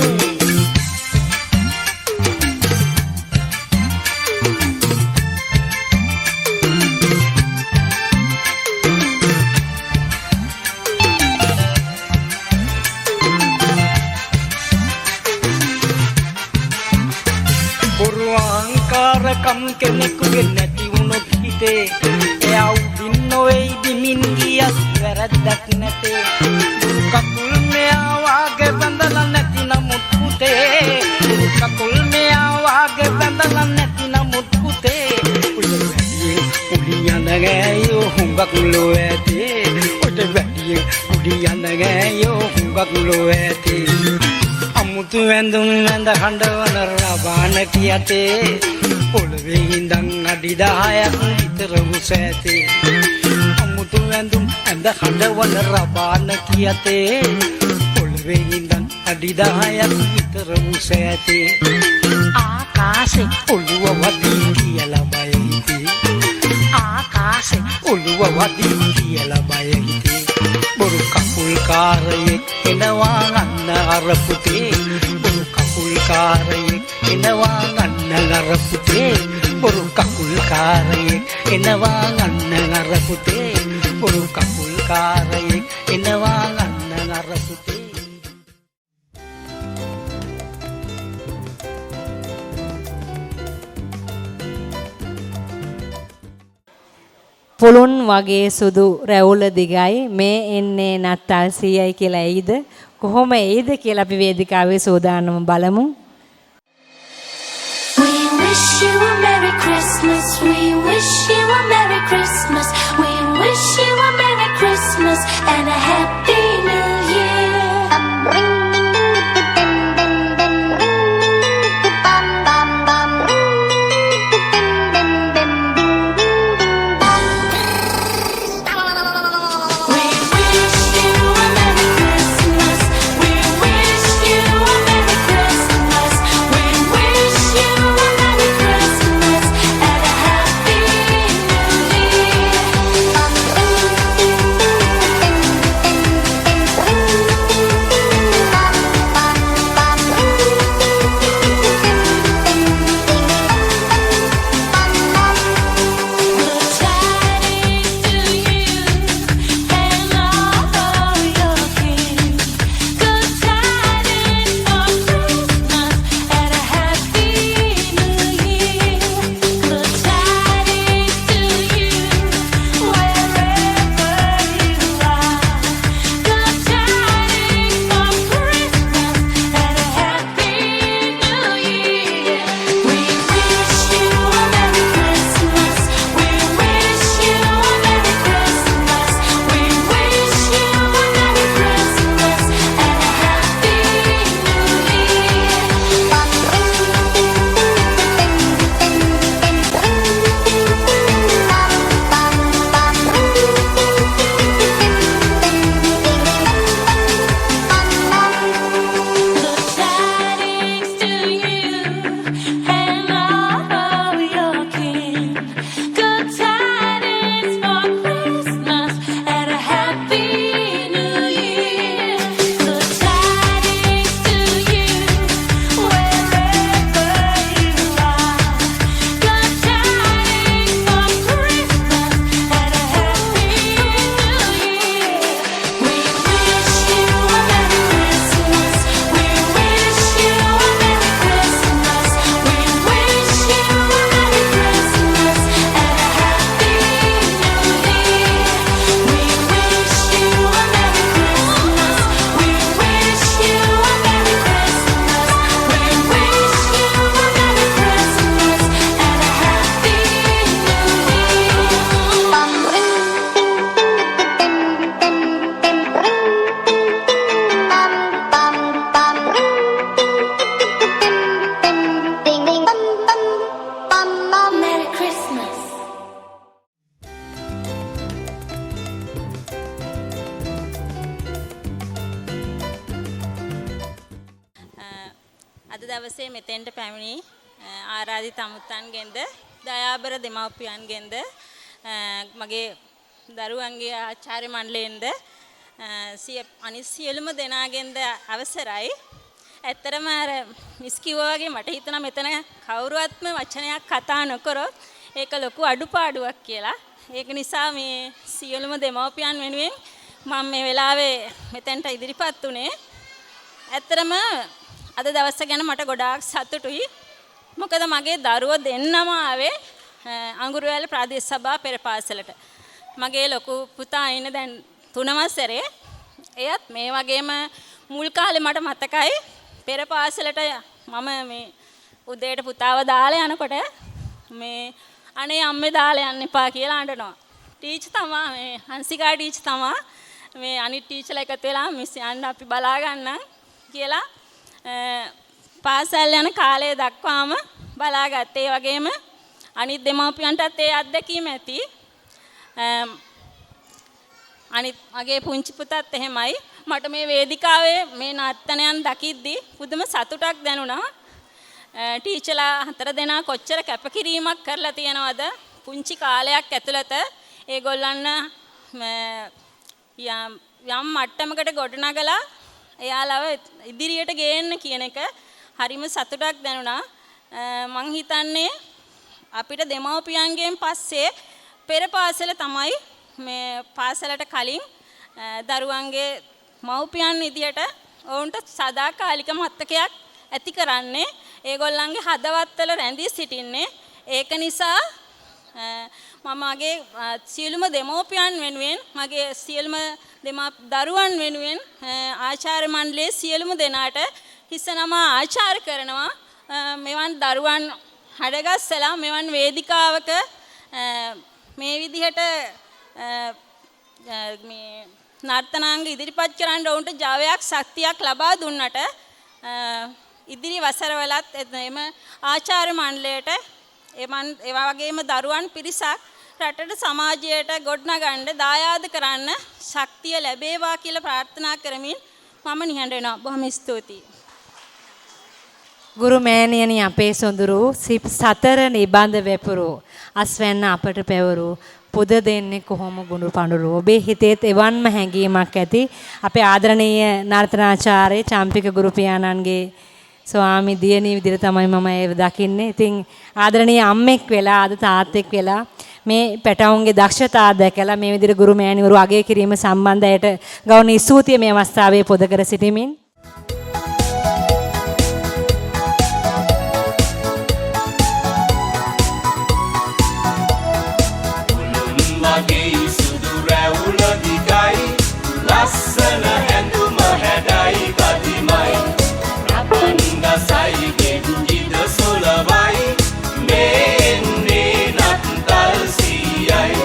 කම් කෙනෙකුගේ නැති වුණොත් හිතේ එයා උදින් නොවේයි දිමින් ගියත් වැරද්දක් නැතේ කකුල් මෙයා වාගේ බඳලා නැති නමුත් පුතේ කකුල් මෙයා වාගේ බඳලා නැති නමුත් පුතේ උඩ වැඩියේ උඩින් යන ගෑයෝ හුඟක් ලෝ ඇතේ උඩ වැඩියේ උඩින් යන ගෑයෝ හුඟක් ලෝ ඇතේ අමුතු ඇඳුම් ඇඳ හඬවන රබාන කියතේ පොළවේ ඉඳන් අඩි 10ක් විතර උස ඇතේ අමුතු ඇඳුම් ඇඳ හඬවන රබාන කියතේ පොළවේ ඉඳන් අඩි 10ක් විතර උස ඇතේ ආකාශේ ඔළුව වදී කියලා බය හිතේ ආකාශේ ඔළුව වදී කියලා බය හිතේ බොරු කකුල්කාරයෙක් එනවා ගන්න අර පුතේ බොරු කකුල්කාරයෙක් එනවා ගන්න අර පුතේ බොරු කකුල්කාරයෙක් එනවා ගන්න අර පුතේ බොරු කකුල්කාරයෙක් එනවා ගන්න අර පුතේ පුළුන් වගේ සුදු රැවුල දිගයි මේ එන්නේ නත්තල් සීයයි කියලා එයිද කොහොම එයිද කියලා අපි වේදිකාවේ සෝදානම බලමු. We wish you a Merry Christmas. We wish you a Merry Christmas. We wish you a Merry Christmas and a Happy New Year. දවසේ මෙතෙන්ට පැමිණි ආරාධිත අමුත්තන්ගෙන්ද දයාබර දෙමව්පියන්ගෙන්ද මගේ දරුවන්ගේ ආචාර්ය මණ්ඩලයෙන්ද අනිත් සියලුම දෙනාගෙන්ද අවසරයි. ඇත්තරම අර මිස් කිව්වා වගේ මට හිතෙනවා මෙතන කවුරුවත්ම වචනයක් කතා නොකරොත් ඒක ලොකු අඩුපාඩුවක් කියලා. ඒක නිසා මේ සියලුම දෙමව්පියන් වෙනුවෙන් මම මේ වෙලාවේ මෙතෙන්ට ඉදිරිපත් උනේ. ඇත්තරම අද දවස ගැන මට ගොඩාක් සතුටුයි. මොකද මගේ දරුවෝ දෙන්නම ආවේ අඟුරුවැල්ල ප්‍රාදේශ සභා පෙර පාසලට. මගේ ලොකු පුතා ඉන්නේ දැන් 3 වසරේ. එයත් මේ වගේම මුල් කාලේ මට මතකයි පෙර පාසලට මම මේ උදේට පුතාව දාලා යනකොට මේ අනේ අම්මේ දාලා යන්න එපා කියලා අඬනවා. ටීචර් තමා මේ හංසිකා ටීචර් තමා මේ අනිත් ටීචර්ලා එකතු වෙලා මිස් යන්න අපි බලා ගන්නම් කියලා පාසල් යන කාලය දක්වාම බලාගත්තේ. ඒ වගේම අනිත් දෙමාපියන්ටත් ඒ අත්දැකීම ඇති. අනිත් මගේ පුංචි පුතත් එහෙමයි. මට මේ වේදිකාවේ මේ නර්තනයන් දකිද්දී පුදුම සතුටක් දැනුණා. ටීචර්ලා 4 දෙනා කොච්චර කැපකිරීමක් කරලා තියෙනවද පුංචි කාලයක් ඇතුළත ඒගොල්ලන් යම් මට්ටමකට ගොඩනගලා එයාලව ඉදිරියට ගේන්න කියන එක හරිම සතුටක් දැනුණා. මං හිතන්නේ අපිට දෙමව්පියන්ගෙන් පස්සේ පෙර පාසල තමයි මේ පාසලට කලින් දරුවන්ගේ මව්පියන් විදියට ඔවුන්ට සදාකාලික මතකයක් ඇති කරන්නේ. ඒගොල්ලන්ගේ හදවත්වල රැඳී සිටින්නේ. ඒක නිසා මම මගේ සියලුම දෙමව්පියන් වෙනුවෙන් මගේ සියලුම දරුවන් වෙනුවෙන් ආචාර්ය මණ්ඩලයේ සියලුම දෙනාට හිසනම ආචාර්ය කරනවා. මෙවන් දරුවන් හඩගස්සලා මෙවන් වේදිකාවක මේ විදිහට මේ නර්තනාංග ඉදිරිපත් කරන්න ඔවුන්ට ජවයක් ශක්තියක් ලබා දුන්නට ඉදිරි වසරවලත් එම ආචාර්ය මණ්ඩලයට ඒ වගේම දරුවන් පිරිසක් රටට සමාජයට ගොඩනගන්න දායාද කරන්න ශක්තිය ලැබේවා කියලා ප්‍රාර්ථනා කරමින් මම නිහඬ වෙනවා. බොහොම ස්තුතියි. ගුරු මෑණියනි අපේ සොඳුරු සතර නිබඳ වෙපුරු අස්වැන්න අපට පැවරු පුද දෙන්නේ කොහොම ගුණ පඬුරු. ඔබේ හිතේත් එවන්ම හැඟීමක් ඇති අපේ ආදරණීය නර්තනාචාර්ය චම්පික ගුරු පියාණන්ගේ ස්වාමි දියණිය විදිහට තමයි මම ඒව දකින්නේ. ඉතින් ආදරණීය අම්මෙක් වෙලා අද තාත්තෙක් වෙලා මේ පැටවුන්ගේ දක්ෂතා දැකලා මේ විදිහට ගුරු මෑණිවරු අගය කිරීම සම්බන්ධයට ගෞරවනීය ස්තුතිය මේ අවස්ථාවේ පොද කර සිටිමින් ලස්සන ඇඳුම හැඩයි කදිමයි රබන්ගසයි ගෙන්ජිද සොලවයි මේන්නේ නත්තල් සීයයි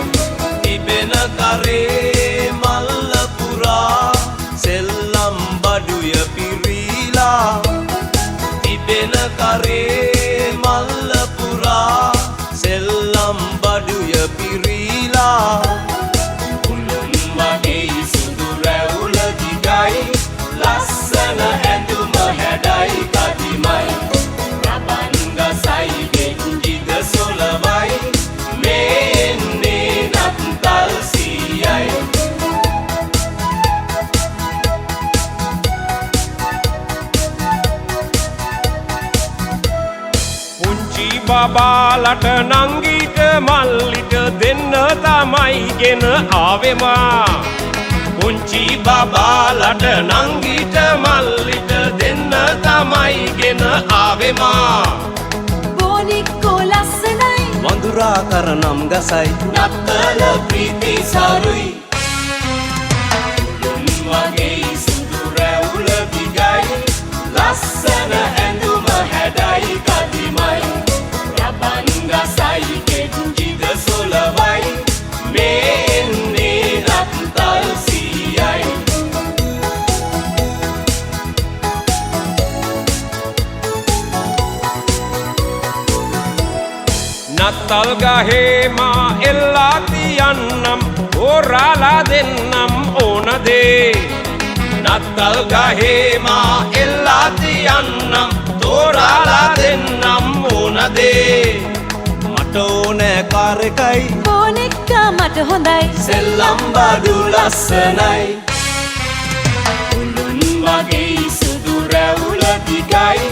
තිබෙන කරේ මල්ල පුරා සෙල්ලම් බඩුය පිරීලා තිබෙන කරේ මල්ල පුරා සෙල්ලම් බඩුය පිරීලා ලස්සන ඇඳුම හැඩයි කදිමයි රබන්ගසයි ගෙන්ජිද සොලවයි මේන්නේ නත්තල් සීයයි පුංචි බබාලට නංගිට මල්ලිට දෙන්න තමයි ගෙන ආවෙමා පුංචි බබාලට නංගිට මල්ලිට දෙන්න තමයි ගෙන ආවෙමා බෝනික්කෝ ලස්සනයි වඳුරා කරනම් ගසයි නත්තල ප්‍රීති සරුයි වගේ සුදු රැවුල දිගයි ලස්සන ඇඳුම හැඩයි කදිමයි රබන්ගසයි ගෙන්ජිද සොලවයි මේන්නේ නත්තල් සීයයි නත්තල් ගහේ මා එල්ලා තියන්නම් ඕරාලා දෙන්නම් ඕනදේ නත්තල් ගහේ මා එල්ලා තියන්නම් තෝරාලා දෙන්නම් ඕනදේ මට ඕනෑ කාර් එකයි ෆෝන් එක මට හොඳයි සෙල්ලම් බඩු ලස්සනයි උළුන් වගේ සුදු රැවුල දිගයි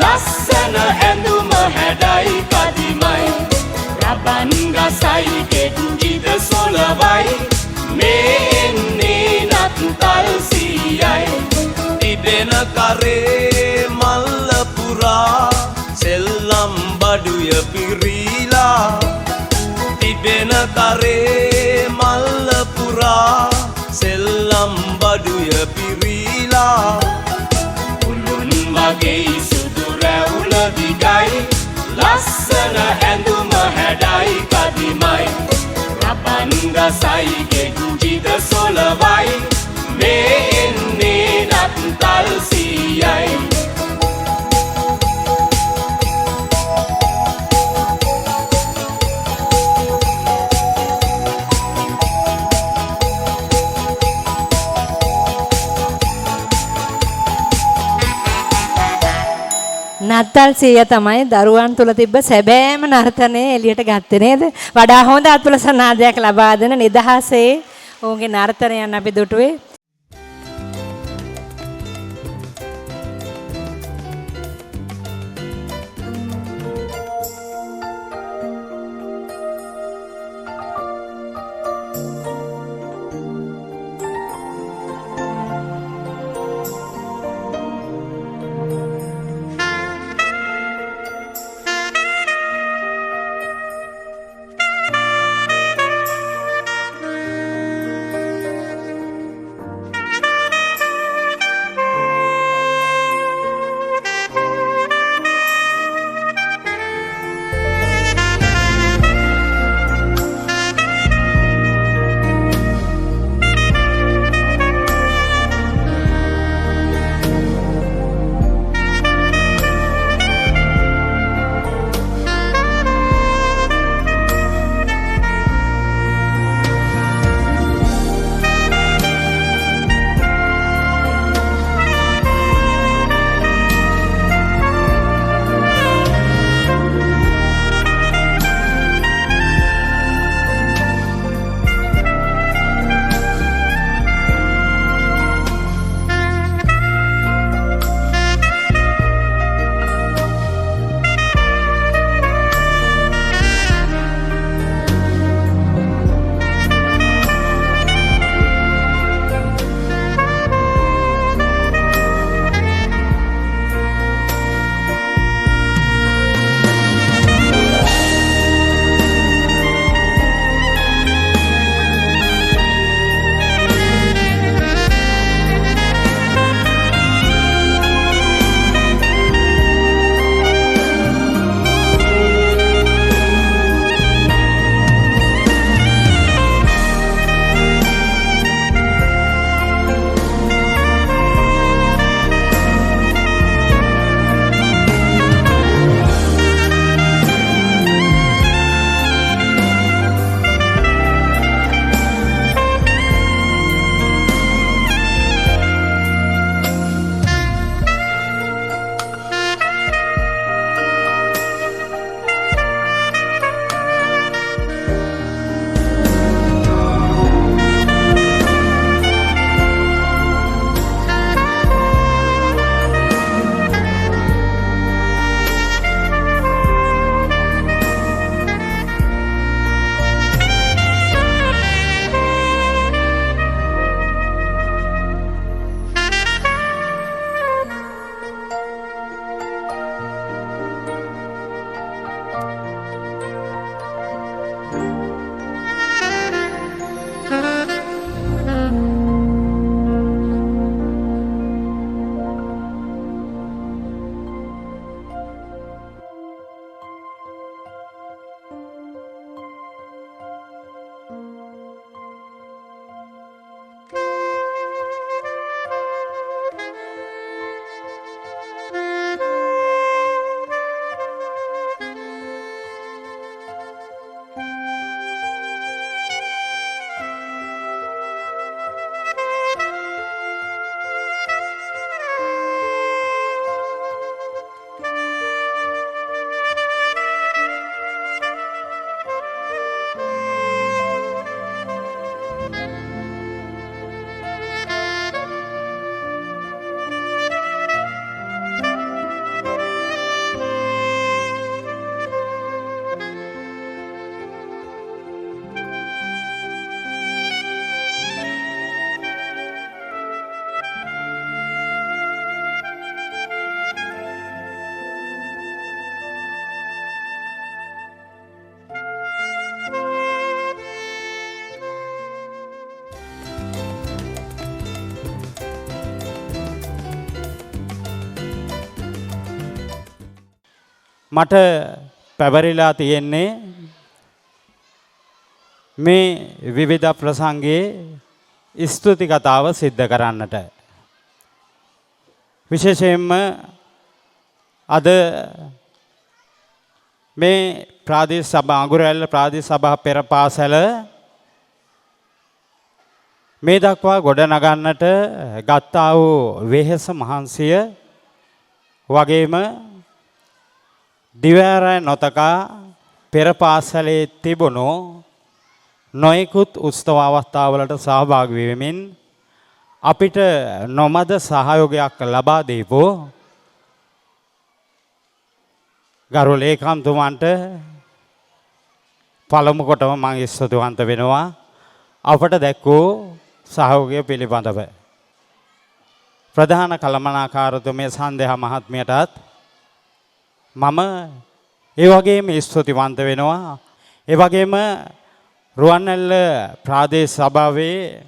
ලස්සන ඇඳුම හැඩයි කදිමයි රබන් ගසයි ගෙඩිද සොලවයි මේ එන්නේ නත්තල් සීයයි තිබෙන කරේ මල්ල පුරා සෙල්ලම් බඩුය පිරීලා තිබෙන කරේ මල්ල පුරා සෙල්ලම් බඩුය පිරීලා උළුන් වගේ සුදු රැවුල දිගයි ලස්සන ඇඳුම හැඩයි කදිමයි රබන් ගසයි ගෙඩිද සොලවයි මේ එන්නේ නත්තල් සීයයි නත්තල් සීය තමයි දරුවන් තුල තිබ්බ සැබෑම නර්තනය එළියට ගත්තේ නේද? වඩා හොඳ අත්පොළ සනාදයක් ලබා දෙන නිදහසේ ඔවුන්ගේ නර්තනයන් අපි දුටුවේ. මට පැවරිලා තියෙන්නේ මේ විවිධ ප්‍රසංගයේ ස්තුති කතාව සිද්ධ කරන්නට. විශේෂයෙන්ම අද මේ ප්‍රාදේශ සභා අඟුරුඇල්ල ප්‍රාදේශ සභා පෙර පාසල මේ දක්වා ගොඩනගන්නට ගත්තා වූ වෙහෙස මහන්සිය වගේම දිවෑරය නොතකා පෙර පාසලේ තිබුණු නොයෙකුත් උත්සව අවස්ථාවලට සහභාගී වෙමින් අපිට නොමද සහයෝගයක් ලබා දීපු ගරු ලේකම්තුමන්ට පළමු කොටම මම ස්තුතිවන්ත වෙනවා අපට දැක්වූ සහයෝගය පිළිබඳව. ප්‍රධාන කළමනාකාරතුමිය සන්දේහා මහත්මියටත් මම ඒ වගේම ස්තුතිවන්ත වෙනවා. ඒ වගේම රුවන්වැල්ල ප්‍රාදේශ සභාවේ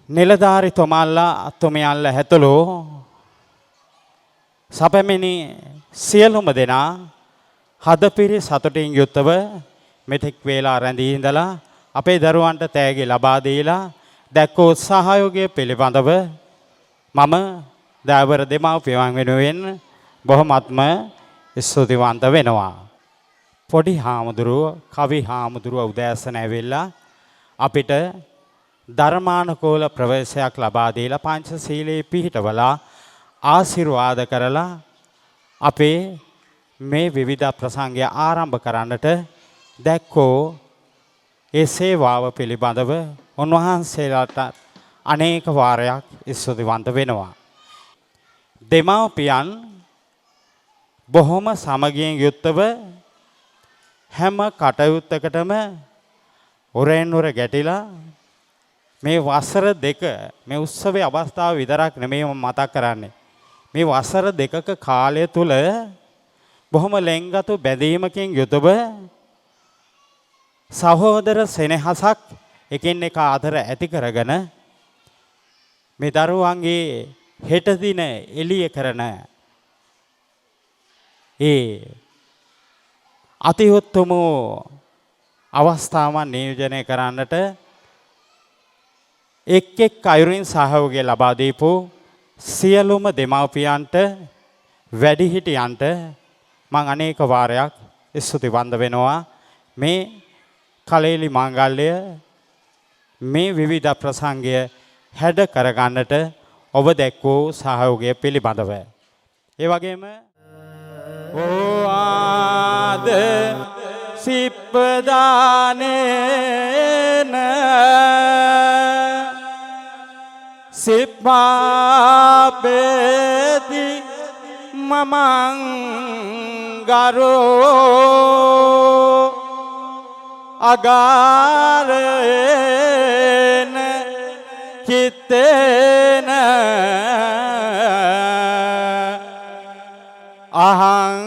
නිලධාරිතුමාලා අතුමියන්ලා හැතුළු සපැමිණි සියලුම දෙනා හදපිරි සතුටින් යුක්තව මෙතෙක් වේලා රැඳී ඉඳලා අපේ දරුවන්ට තෑගි ලබා දීලා දැක්වූ සහයෝගය පිළිබඳව මම දෑවර දෙමාපියන් වෙනුවෙන් බොහොමත්ම ස්තුතිවන්ත වෙනවා. පොඩි හාමුදුරුව කවි හාමුදුරුව උදෑසන ඇවිල්ලා අපිට ධර්මානුකූල ප්‍රවේශයක් ලබා දීලා පංචශීලයේ පිහිටවලා ආශිර්වාද කරලා අපේ මේ විවිධ ප්‍රසංගය ආරම්භ කරන්නට දැක්කෝ ඒ සේවාව පිළිබඳව උන්වහන්සේලාට අනේක වාරයක් ස්තුතිවන්ත වෙනවා. දෙමාපියන් බොහොම සමගියෙන් යුක්තව හැම කටයුත්තකටම උරෙන් උර ගැටිලා මේ වසර දෙක මේ උත්සවයේ අවස්ථාව විතරක් නෙමෙයි මතක් කරන්නේ. මේ වසර දෙකක කාලය තුල බොහොම ලෙන්ගතු බැඳීමකින් යුතුව සහෝදර සෙනෙහසක් එකින් එක අතර ඇති කරගෙන මේ දරුවන්ගේ හෙට දින එළිය කරන ඒ අතිඋත්තම අවස්ථාවන් නියෝජනය කරන්නට එක් අයුරින් සහයෝගය ලබා දීපු සියලුම දෙමාපියන්ට වැඩිහිටියන්ට මම අනේක වාරයක් ස්තුතිවන්ත වෙනවා. මේ කලෙලි මංගල්‍ය මේ විවිධ ප්‍රසංගය හැඩ කරගන්නට ඔබ දැක්වූ සහයෝගය පිළිබඳව. ඒ වගේම ඕආද සිප්පදානේන සිප්පාපේති මමං ගරෝ අගාරේන චිත්තේන අහං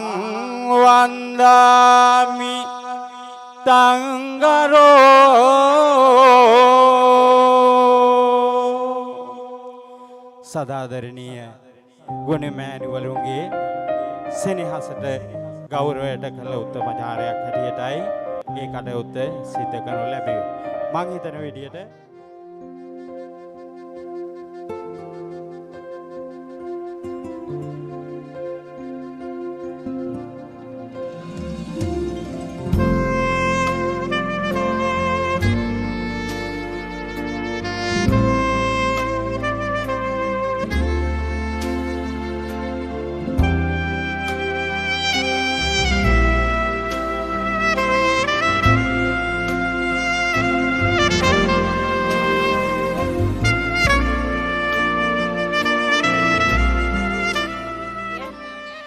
වන්දාමි තංගරෝ. සදාදරණීය ගුණමෑණිවරුන්ගේ සෙනෙහසට ගෞරවයට කළ උත්තමාචාරයක් හැටියටයි මේ කටයුත්ත සිද්ධ කරනු ලැබේ. මං හිතන විදියට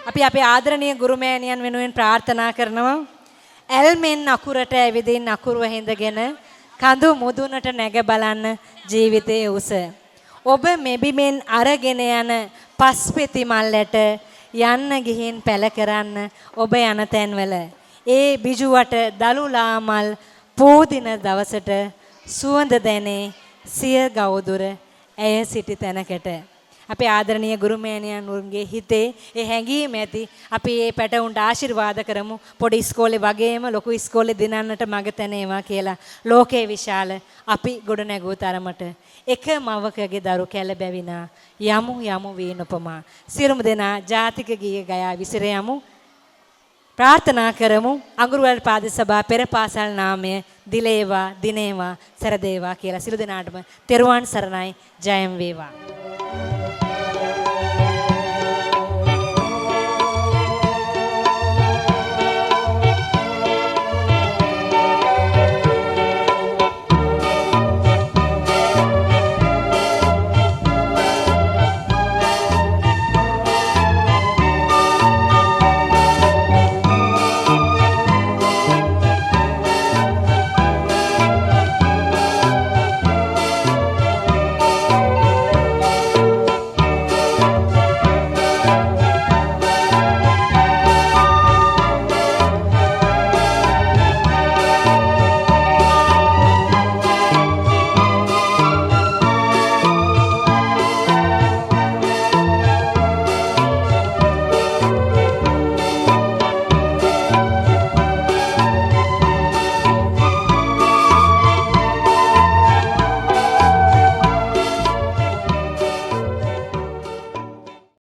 අපි අපේ ආදරණීය ගුරුමෑණියන් වෙනුවෙන් ප්‍රාර්ථනා කරනවා. ඇල්මෙන් අකුරට ඇවිදින් අකුරුව හිඳගෙන කඳු මුදුනට නැග බලන්න ජීවිතයේ උස. ඔබ මෙබිමෙන් අරගෙන යන පස්පෙති මල්ලට යන්න ගිහින් පැල කරන්න ඔබ යන තැන්වල. ඒ බිජුවට දලුලා මල් පෝදින දවසට සුවඳ දැනේ සිය ගවුදුර ඇය සිටි තැනකට. අපේ ආදරණීය ගුරු මෑණියන්ගේ හිතේ ඒ හැඟීම ඇති. අපි මේ පැටවුන්ට ආශිර්වාද කරමු. පොඩි ඉස්කෝලේ වගේම ලොකු ඉස්කෝලේ දිනන්නට මඟ තැනේවා කියලා. ලෝකේ විශාල අපි ගොඩ නැගූ තරමට එක මවකගේ දරු කැල බැවිනා යමු යමු වීනපමා. සියලුම දෙනා ජාතික ගීය ගයා විසිර යමු. ප්‍රාර්ථනා කරමු අඟුරුවැල් පාද සභා පෙර පාසල් නාමය දිලේවා දිනේවා සරදේවා කියලා සියලු දෙනාටම තෙරුවන් සරණයි. ජයම් වේවා.